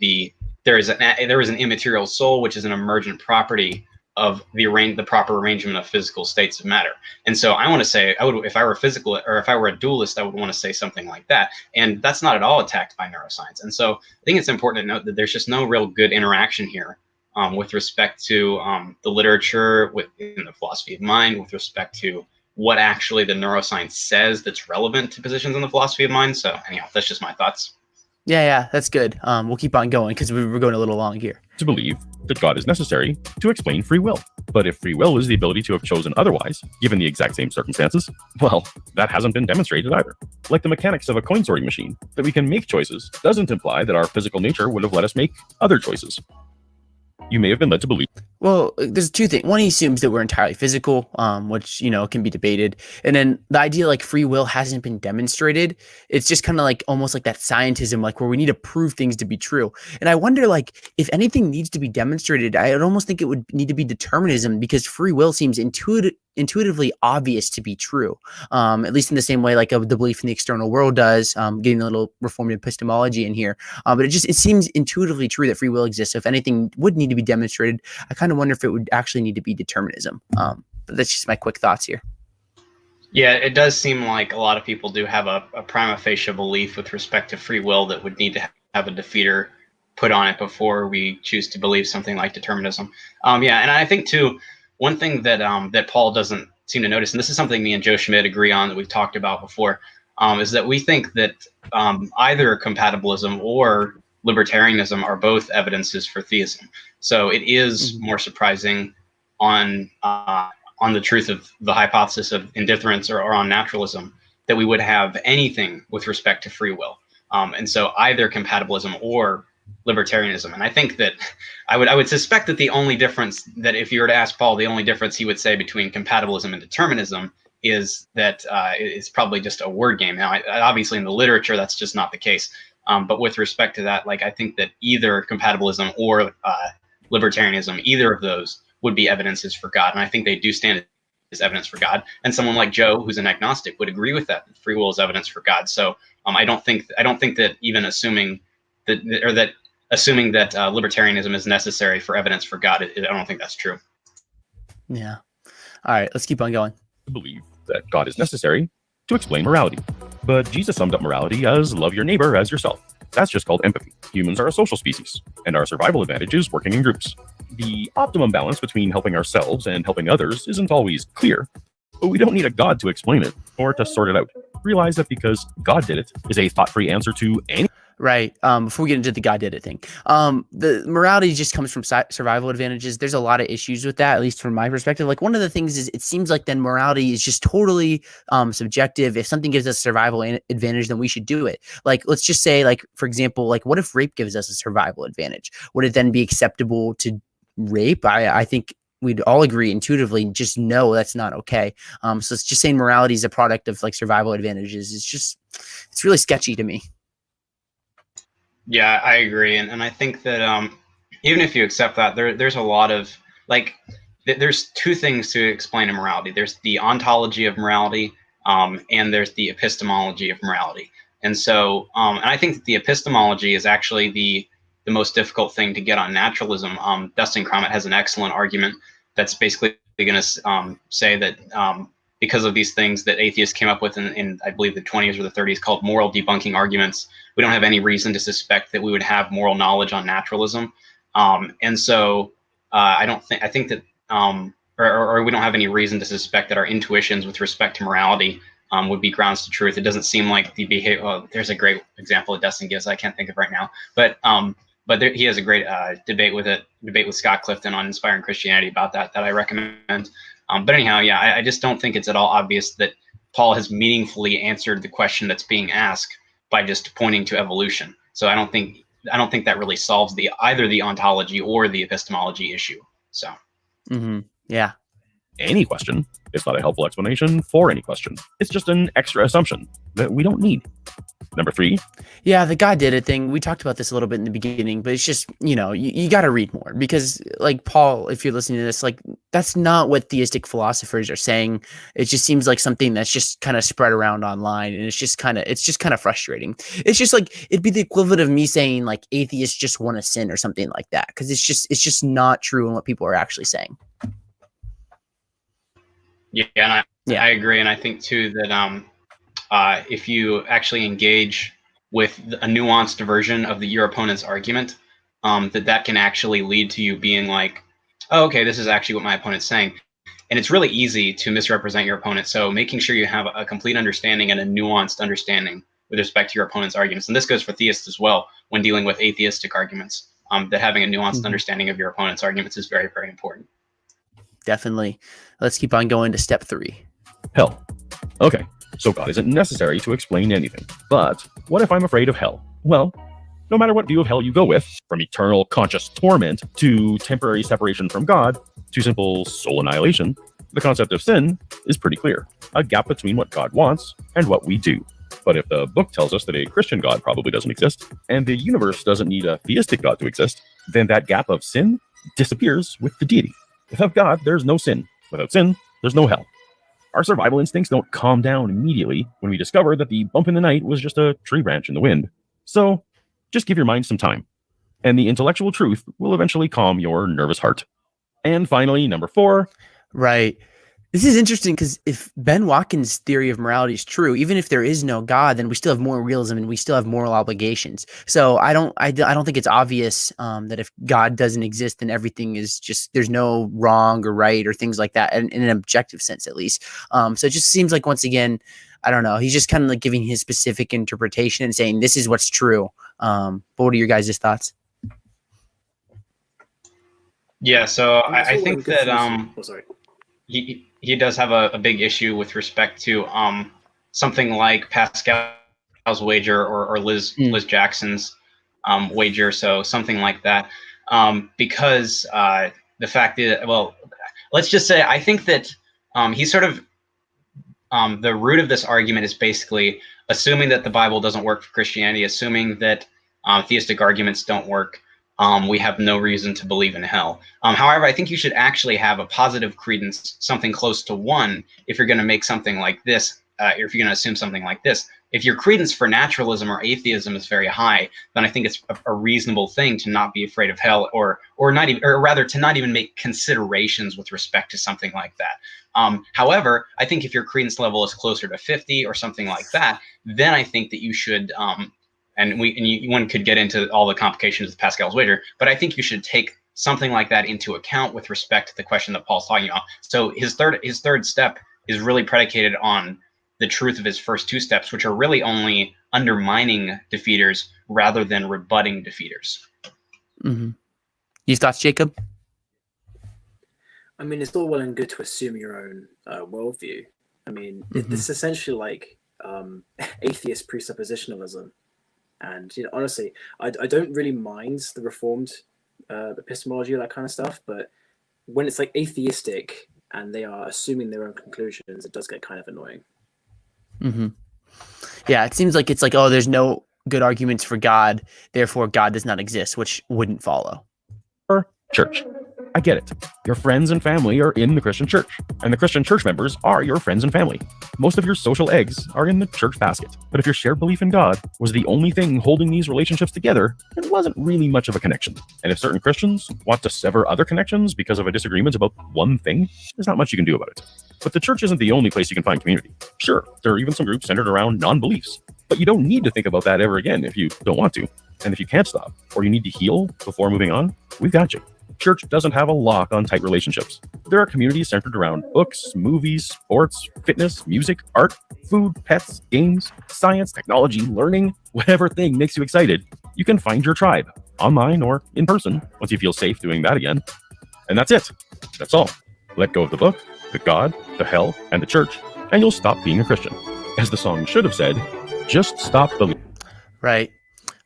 there is an immaterial soul, which is an emergent property of the proper arrangement of physical states of matter. And so I want to say, if I were a dualist, I would want to say something like that. And that's not at all attacked by neuroscience. And so I think it's important to note that there's just no real good interaction here with respect to the literature, in the philosophy of mind, with respect to what actually the neuroscience says that's relevant to positions in the philosophy of mind. So anyhow, that's just my thoughts. Yeah, that's good. We'll keep on going because we're going a little long here. To believe that God is necessary to explain free will. But if free will is the ability to have chosen otherwise, given the exact same circumstances, well, that hasn't been demonstrated either. Like the mechanics of a coin sorting machine, that we can make choices doesn't imply that our physical nature would have let us make other choices. You may have been led to believe. Well, there's two things. One, he assumes that we're entirely physical, which, can be debated. And then the idea like free will hasn't been demonstrated. It's just kind of like almost like that scientism, like where we need to prove things to be true. And I wonder, like, if anything needs to be demonstrated, I would almost think it would need to be determinism, because free will seems intuitively obvious to be true, at least in the same way like the belief in the external world does, getting a little reformed epistemology in here. But it seems intuitively true that free will exists. So if anything would need to be demonstrated, I kind of wonder if it would actually need to be determinism. But that's just my quick thoughts here. Yeah, it does seem like a lot of people do have a prima facie belief with respect to free will that would need to have a defeater put on it before we choose to believe something like determinism. Yeah, and I think too, one thing that that Paul doesn't seem to notice, and this is something me and Joe Schmidt agree on that we've talked about before, is that we think that either compatibilism or libertarianism are both evidences for theism. So it is more surprising on the truth of the hypothesis of indifference or on naturalism that we would have anything with respect to free will. And so either compatibilism or libertarianism. And I think that I would suspect that the only difference, that if you were to ask Paul, the only difference he would say between compatibilism and determinism is that it's probably just a word game. Now, obviously in the literature, that's just not the case. But with respect to that, like, I think that either compatibilism or libertarianism, either of those would be evidences for God. And I think they do stand as evidence for God. And someone like Joe, who's an agnostic, would agree with that. Free will is evidence for God. So I don't think that even assuming that libertarianism is necessary for evidence for God, I don't think that's true. Yeah. All right, let's keep on going. Believe that God is necessary to explain morality. But Jesus summed up morality as love your neighbor as yourself. That's just called empathy. Humans are a social species, and our survival advantage is working in groups. The optimum balance between helping ourselves and helping others isn't always clear, but we don't need a God to explain it or to sort it out. Realize that because God did it is a thought-free answer to any. Right. Before we get into the God did it thing, the morality just comes from survival advantages. There's a lot of issues with that, at least from my perspective. Like, one of the things is it seems like then morality is just totally subjective. If something gives us survival advantage, then we should do it. Like, let's just say, like, for example, like, what if rape gives us a survival advantage? Would it then be acceptable to rape? I think we'd all agree intuitively, just no, that's not okay. So it's just saying morality is a product of like survival advantages. It's really sketchy to me. Yeah, I agree, and I think that even if you accept that, there's a lot of like there's two things to explain immorality. There's the ontology of morality, and there's the epistemology of morality. And so, and I think that the epistemology is actually the most difficult thing to get on naturalism. Dustin Crummett has an excellent argument that's basically going to say that because of these things that atheists came up with in I believe the 20s or the 30s called moral debunking arguments, we don't have any reason to suspect that we would have moral knowledge on naturalism. And so I think that or we don't have any reason to suspect that our intuitions with respect to morality would be grounds to truth. It doesn't seem like the behavior. Well, there's a great example that Dustin gives I can't think of right now, but he has a great debate with Scott Clifton on Inspiring Christianity about that I recommend. But anyhow, yeah, I just don't think it's at all obvious that Paul has meaningfully answered the question that's being asked by just pointing to evolution. So I don't think that really solves either the ontology or the epistemology issue. So Yeah. Any question is not a helpful explanation for any question. It's just an extra assumption that we don't need. Number 3. Yeah, the God did it thing. We talked about this a little bit in the beginning, but it's just, you got to read more, because like Paul, if you're listening to this, like that's not what theistic philosophers are saying. It just seems like something that's just kind of spread around online, and it's just kind of frustrating. It's just like, it'd be the equivalent of me saying like atheists just want to sin or something like that, because it's just not true in what people are actually saying. Yeah, and I agree, and I think too that if you actually engage with a nuanced version of your opponent's argument, that can actually lead to you being like, oh, okay, this is actually what my opponent's saying. And it's really easy to misrepresent your opponent. So making sure you have a complete understanding and a nuanced understanding with respect to your opponent's arguments. And this goes for theists as well when dealing with atheistic arguments, that having a nuanced understanding of your opponent's arguments is very, very important. Definitely. Let's keep on going to step 3. Hell. Okay, so God isn't necessary to explain anything. But what if I'm afraid of hell? Well, no matter what view of hell you go with, from eternal conscious torment to temporary separation from God to simple soul annihilation, the concept of sin is pretty clear. A gap between what God wants and what we do. But if the book tells us that a Christian God probably doesn't exist, and the universe doesn't need a theistic God to exist, then that gap of sin disappears with the deity. Without God, there's no sin. Without sin, there's no hell. Our survival instincts don't calm down immediately when we discover that the bump in the night was just a tree branch in the wind. So just give your mind some time, and the intellectual truth will eventually calm your nervous heart. And finally, number 4. Right. This is interesting because if Ben Watkins' theory of morality is true, even if there is no God, then we still have moral realism and we still have moral obligations. So I don't think it's obvious that if God doesn't exist, then everything is just, there's no wrong or right or things like that, in an objective sense, at least. So it just seems like, once again, I don't know, he's just kind of like giving his specific interpretation and saying this is what's true. But what are your guys' thoughts? Yeah, so I think that sorry. he does have a big issue with respect to something like Pascal's wager or Liz Jackson's wager, so something like that, because the fact is, well, let's just say I think that he's sort of the root of this argument is basically assuming that the Bible doesn't work for Christianity, assuming that theistic arguments don't work. We have no reason to believe in hell. However, I think you should actually have a positive credence, something close to 1, if you're going to make something like this, or if you're going to assume something like this. If your credence for naturalism or atheism is very high, then I think it's a reasonable thing to not be afraid of hell, or not even, or rather to not even make considerations with respect to something like that. However, I think if your credence level is closer to 50 or something like that, then I think that you should one could get into all the complications of Pascal's wager, but I think you should take something like that into account with respect to the question that Paul's talking about. So his third step is really predicated on the truth of his first 2 steps, which are really only undermining defeaters rather than rebutting defeaters. Your thoughts, Jacob? I mean, it's all well and good to assume your own worldview. I mean, this is essentially like atheist presuppositionalism. And honestly, I don't really mind the Reformed epistemology, that kind of stuff. But when it's like atheistic and they are assuming their own conclusions, it does get kind of annoying. Yeah, it seems like it's like, oh, there's no good arguments for God, therefore God does not exist, which wouldn't follow. Church. I get it. Your friends and family are in the Christian church, and the Christian church members are your friends and family. Most of your social eggs are in the church basket. But if your shared belief in God was the only thing holding these relationships together, it wasn't really much of a connection. And if certain Christians want to sever other connections because of a disagreement about one thing, there's not much you can do about it. But the church isn't the only place you can find community. Sure, there are even some groups centered around non-beliefs. But you don't need to think about that ever again if you don't want to. And if you can't stop, or you need to heal before moving on, we've got you. Church doesn't have a lock on tight relationships. There are communities centered around books, movies, sports, fitness, music, art, food, pets, games, science, technology, learning, whatever thing makes you excited. You can find your tribe, online or in person, once you feel safe doing that again. And that's it. That's all. Let go of the book, the God, the hell, and the church, and you'll stop being a Christian. As the song should have said, just stop believing. Right.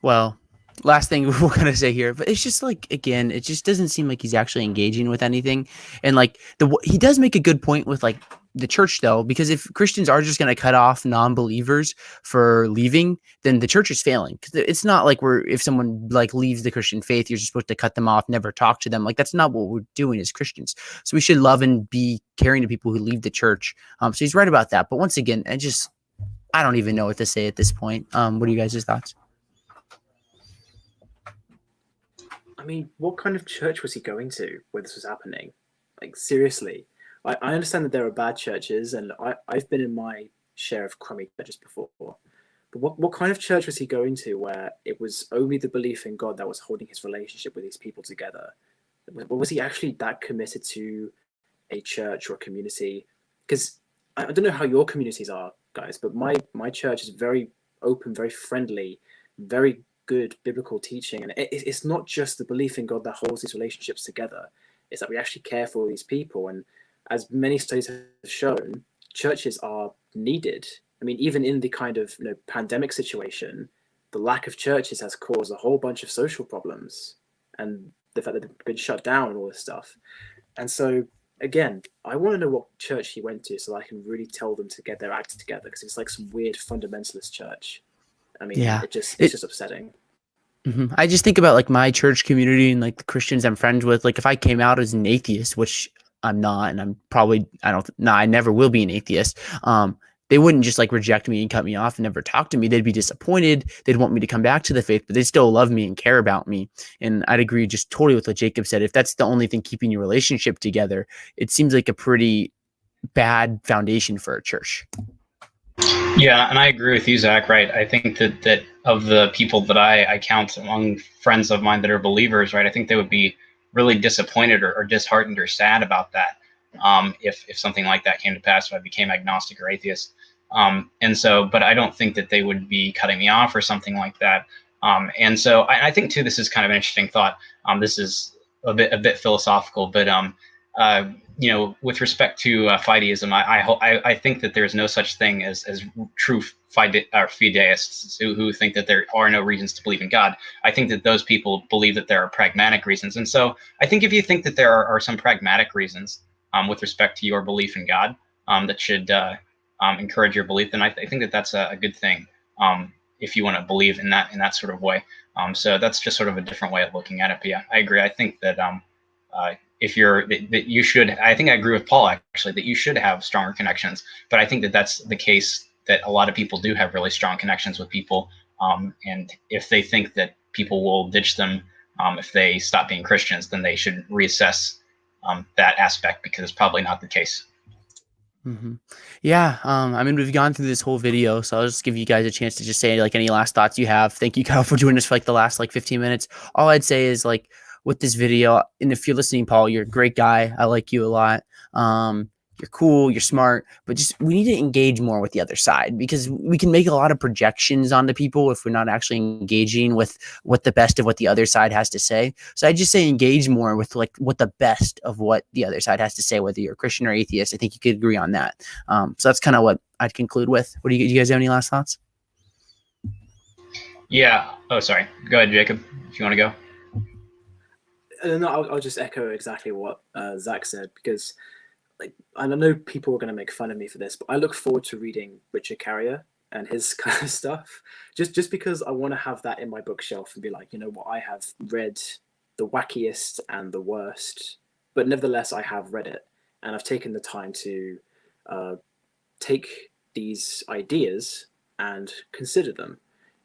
Well, last thing we're going to say here, but it's just like, again, it just doesn't seem like he's actually engaging with anything. And like he does make a good point with like the church though, because if Christians are just going to cut off non-believers for leaving, then the church is failing. Cause it's not like if someone like leaves the Christian faith, you're just supposed to cut them off, never talk to them. Like that's not what we're doing as Christians. So we should love and be caring to people who leave the church. So he's right about that. But once again, I don't even know what to say at this point. What are you guys' thoughts? I mean, what kind of church was he going to where this was happening? Like, seriously. I understand that there are bad churches, and I've been in my share of crummy churches before. But what kind of church was he going to where it was only the belief in God that was holding his relationship with these people together? Was he actually that committed to a church or a community, because I don't know how your communities are, guys, but my church is very open, very friendly, very good biblical teaching, and it's not just the belief in God that holds these relationships together. It's that we actually care for these people, and as many studies have shown, churches are needed. I mean, even in the kind of pandemic situation, the lack of churches has caused a whole bunch of social problems, and the fact that they've been shut down and all this stuff. And so, again, I want to know what church he went to so that I can really tell them to get their act together, because it's like some weird fundamentalist church. I mean, Yeah. it's just upsetting. I just think about like my church community and like the Christians I'm friends with. Like if I came out as an atheist, which I'm not, and I'm probably, I never will be an atheist. They wouldn't just like reject me and cut me off and never talk to me. They'd be disappointed. They'd want me to come back to the faith, but they still love me and care about me. And I'd agree just totally with what Jacob said. If that's the only thing keeping your relationship together, it seems like a pretty bad foundation for a church. Yeah, and I agree with you, Zach. Right, I think that of the people that I count among friends of mine that are believers, right, I think they would be really disappointed or disheartened or sad about that if something like that came to pass, if I became agnostic or atheist. And so, but I don't think that they would be cutting me off or something like that. And so I think too, this is kind of an interesting thought. This is a bit philosophical, but with respect to fideism, I think that there's no such thing as true fideists who think that there are no reasons to believe in God. I think that those people believe that there are pragmatic reasons. And so I think if you think that there are some pragmatic reasons with respect to your belief in God that should encourage your belief, then I think that that's a good thing if you want to believe in that sort of way. So that's just sort of a different way of looking at it. But yeah, I agree. I think that you should, I think I agree with Paul actually, that you should have stronger connections, but I think that that's the case, that a lot of people do have really strong connections with people. And if they think that people will ditch them if they stop being Christians, then they should reassess that aspect, because it's probably not the case. Mm-hmm. Yeah. I mean, we've gone through this whole video, so I'll just give you guys a chance to just say like any last thoughts you have. Thank you, Kyle, for doing this for like the last like 15 minutes. All I'd say is like with this video, and if you're listening, Paul, you're a great guy. I like you a lot. You're cool, you're smart, but just we need to engage more with the other side, because we can make a lot of projections onto people if we're not actually engaging with what the best of what the other side has to say. So I just say engage more with like what the best of what the other side has to say, whether you're a Christian or atheist. I think you could agree on that. So that's kind of what I'd conclude with. What do you guys have any last thoughts? Yeah. Oh, sorry. Go ahead, Jacob, if you want to go. No, I'll just echo exactly what Zach said, because like, I know people are going to make fun of me for this, but I look forward to reading Richard Carrier and his kind of stuff, just because I want to have that in my bookshelf and be like, you know what, I have read the wackiest and the worst, but nevertheless, I have read it, and I've taken the time to take these ideas and consider them.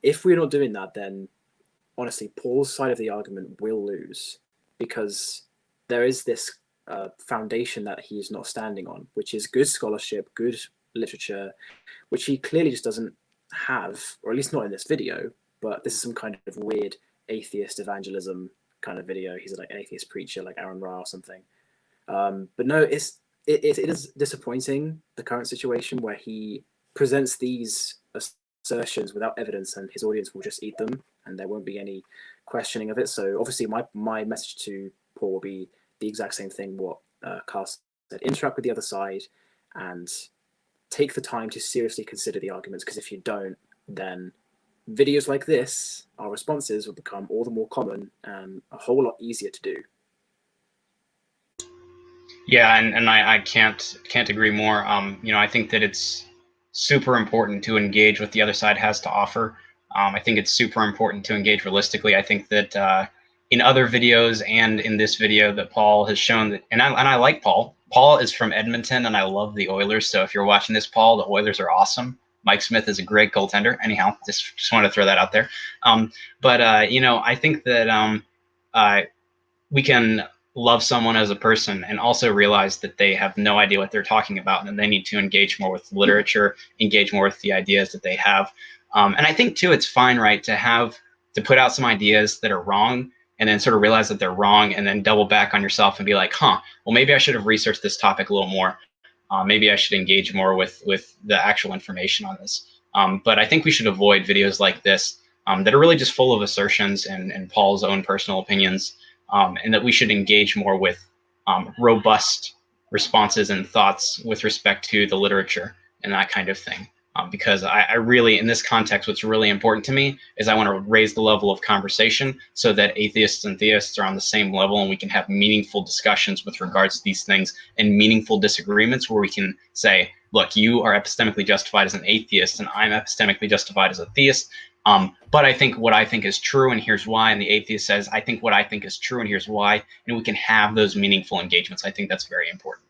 If we're not doing that, then honestly, Paul's side of the argument will lose, because there is this foundation that he is not standing on, which is good scholarship, good literature, which he clearly just doesn't have, or at least not in this video. But this is some kind of weird atheist evangelism kind of video. He's like an atheist preacher, like Aaron Ra or something. But no, it is disappointing, the current situation where he presents these assertions without evidence, and his audience will just eat them, and there won't be any questioning of it. So obviously, my message to Paul will be the exact same thing what Carl said: interact with the other side and take the time to seriously consider the arguments, because if you don't, then videos like this, our responses will become all the more common and a whole lot easier to do. Yeah, and I can't agree more. I think that it's super important to engage what the other side has to offer. I think it's super important to engage realistically. I think that in other videos and in this video that Paul has shown that, and I like Paul. Paul is from Edmonton, and I love the Oilers. So if you're watching this, Paul, the Oilers are awesome. Mike Smith is a great goaltender. Anyhow, just want to throw that out there. I think that we can love someone as a person and also realize that they have no idea what they're talking about, and they need to engage more with literature, engage more with the ideas that they have. And I think too, it's fine, right, to put out some ideas that are wrong and then sort of realize that they're wrong, and then double back on yourself and be like, well, maybe I should have researched this topic a little more. Maybe I should engage more with the actual information on this. But I think we should avoid videos like this that are really just full of assertions and Paul's own personal opinions, and that we should engage more with robust responses and thoughts with respect to the literature and that kind of thing. Because I really, in this context, what's really important to me is I want to raise the level of conversation so that atheists and theists are on the same level, and we can have meaningful discussions with regards to these things and meaningful disagreements where we can say, look, you are epistemically justified as an atheist and I'm epistemically justified as a theist. But I think what I think is true and here's why. And the atheist says, I think what I think is true and here's why. And we can have those meaningful engagements. I think that's very important.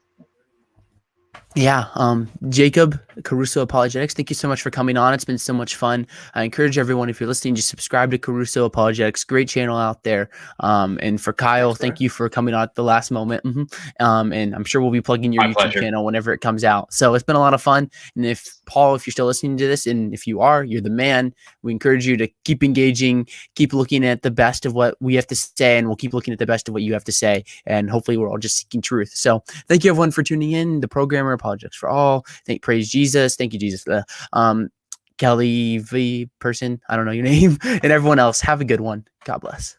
Yeah. Jacob, Kerusso Apologetics, thank you so much for coming on. It's been so much fun. I encourage everyone, if you're listening, just subscribe to Kerusso Apologetics. Great channel out there. And for Kyle, thank you for coming on at the last moment. And I'm sure we'll be plugging your YouTube channel whenever it comes out. So it's been a lot of fun. And if Paul, if you're still listening to this, and if you are, you're the man, we encourage you to keep engaging, keep looking at the best of what we have to say, and we'll keep looking at the best of what you have to say. And hopefully we're all just seeking truth. So thank you everyone for tuning in. The Programmer Apologetics for All. Praise Jesus. Thank you, Jesus. Kelly V person, I don't know your name, and everyone else. Have a good one. God bless.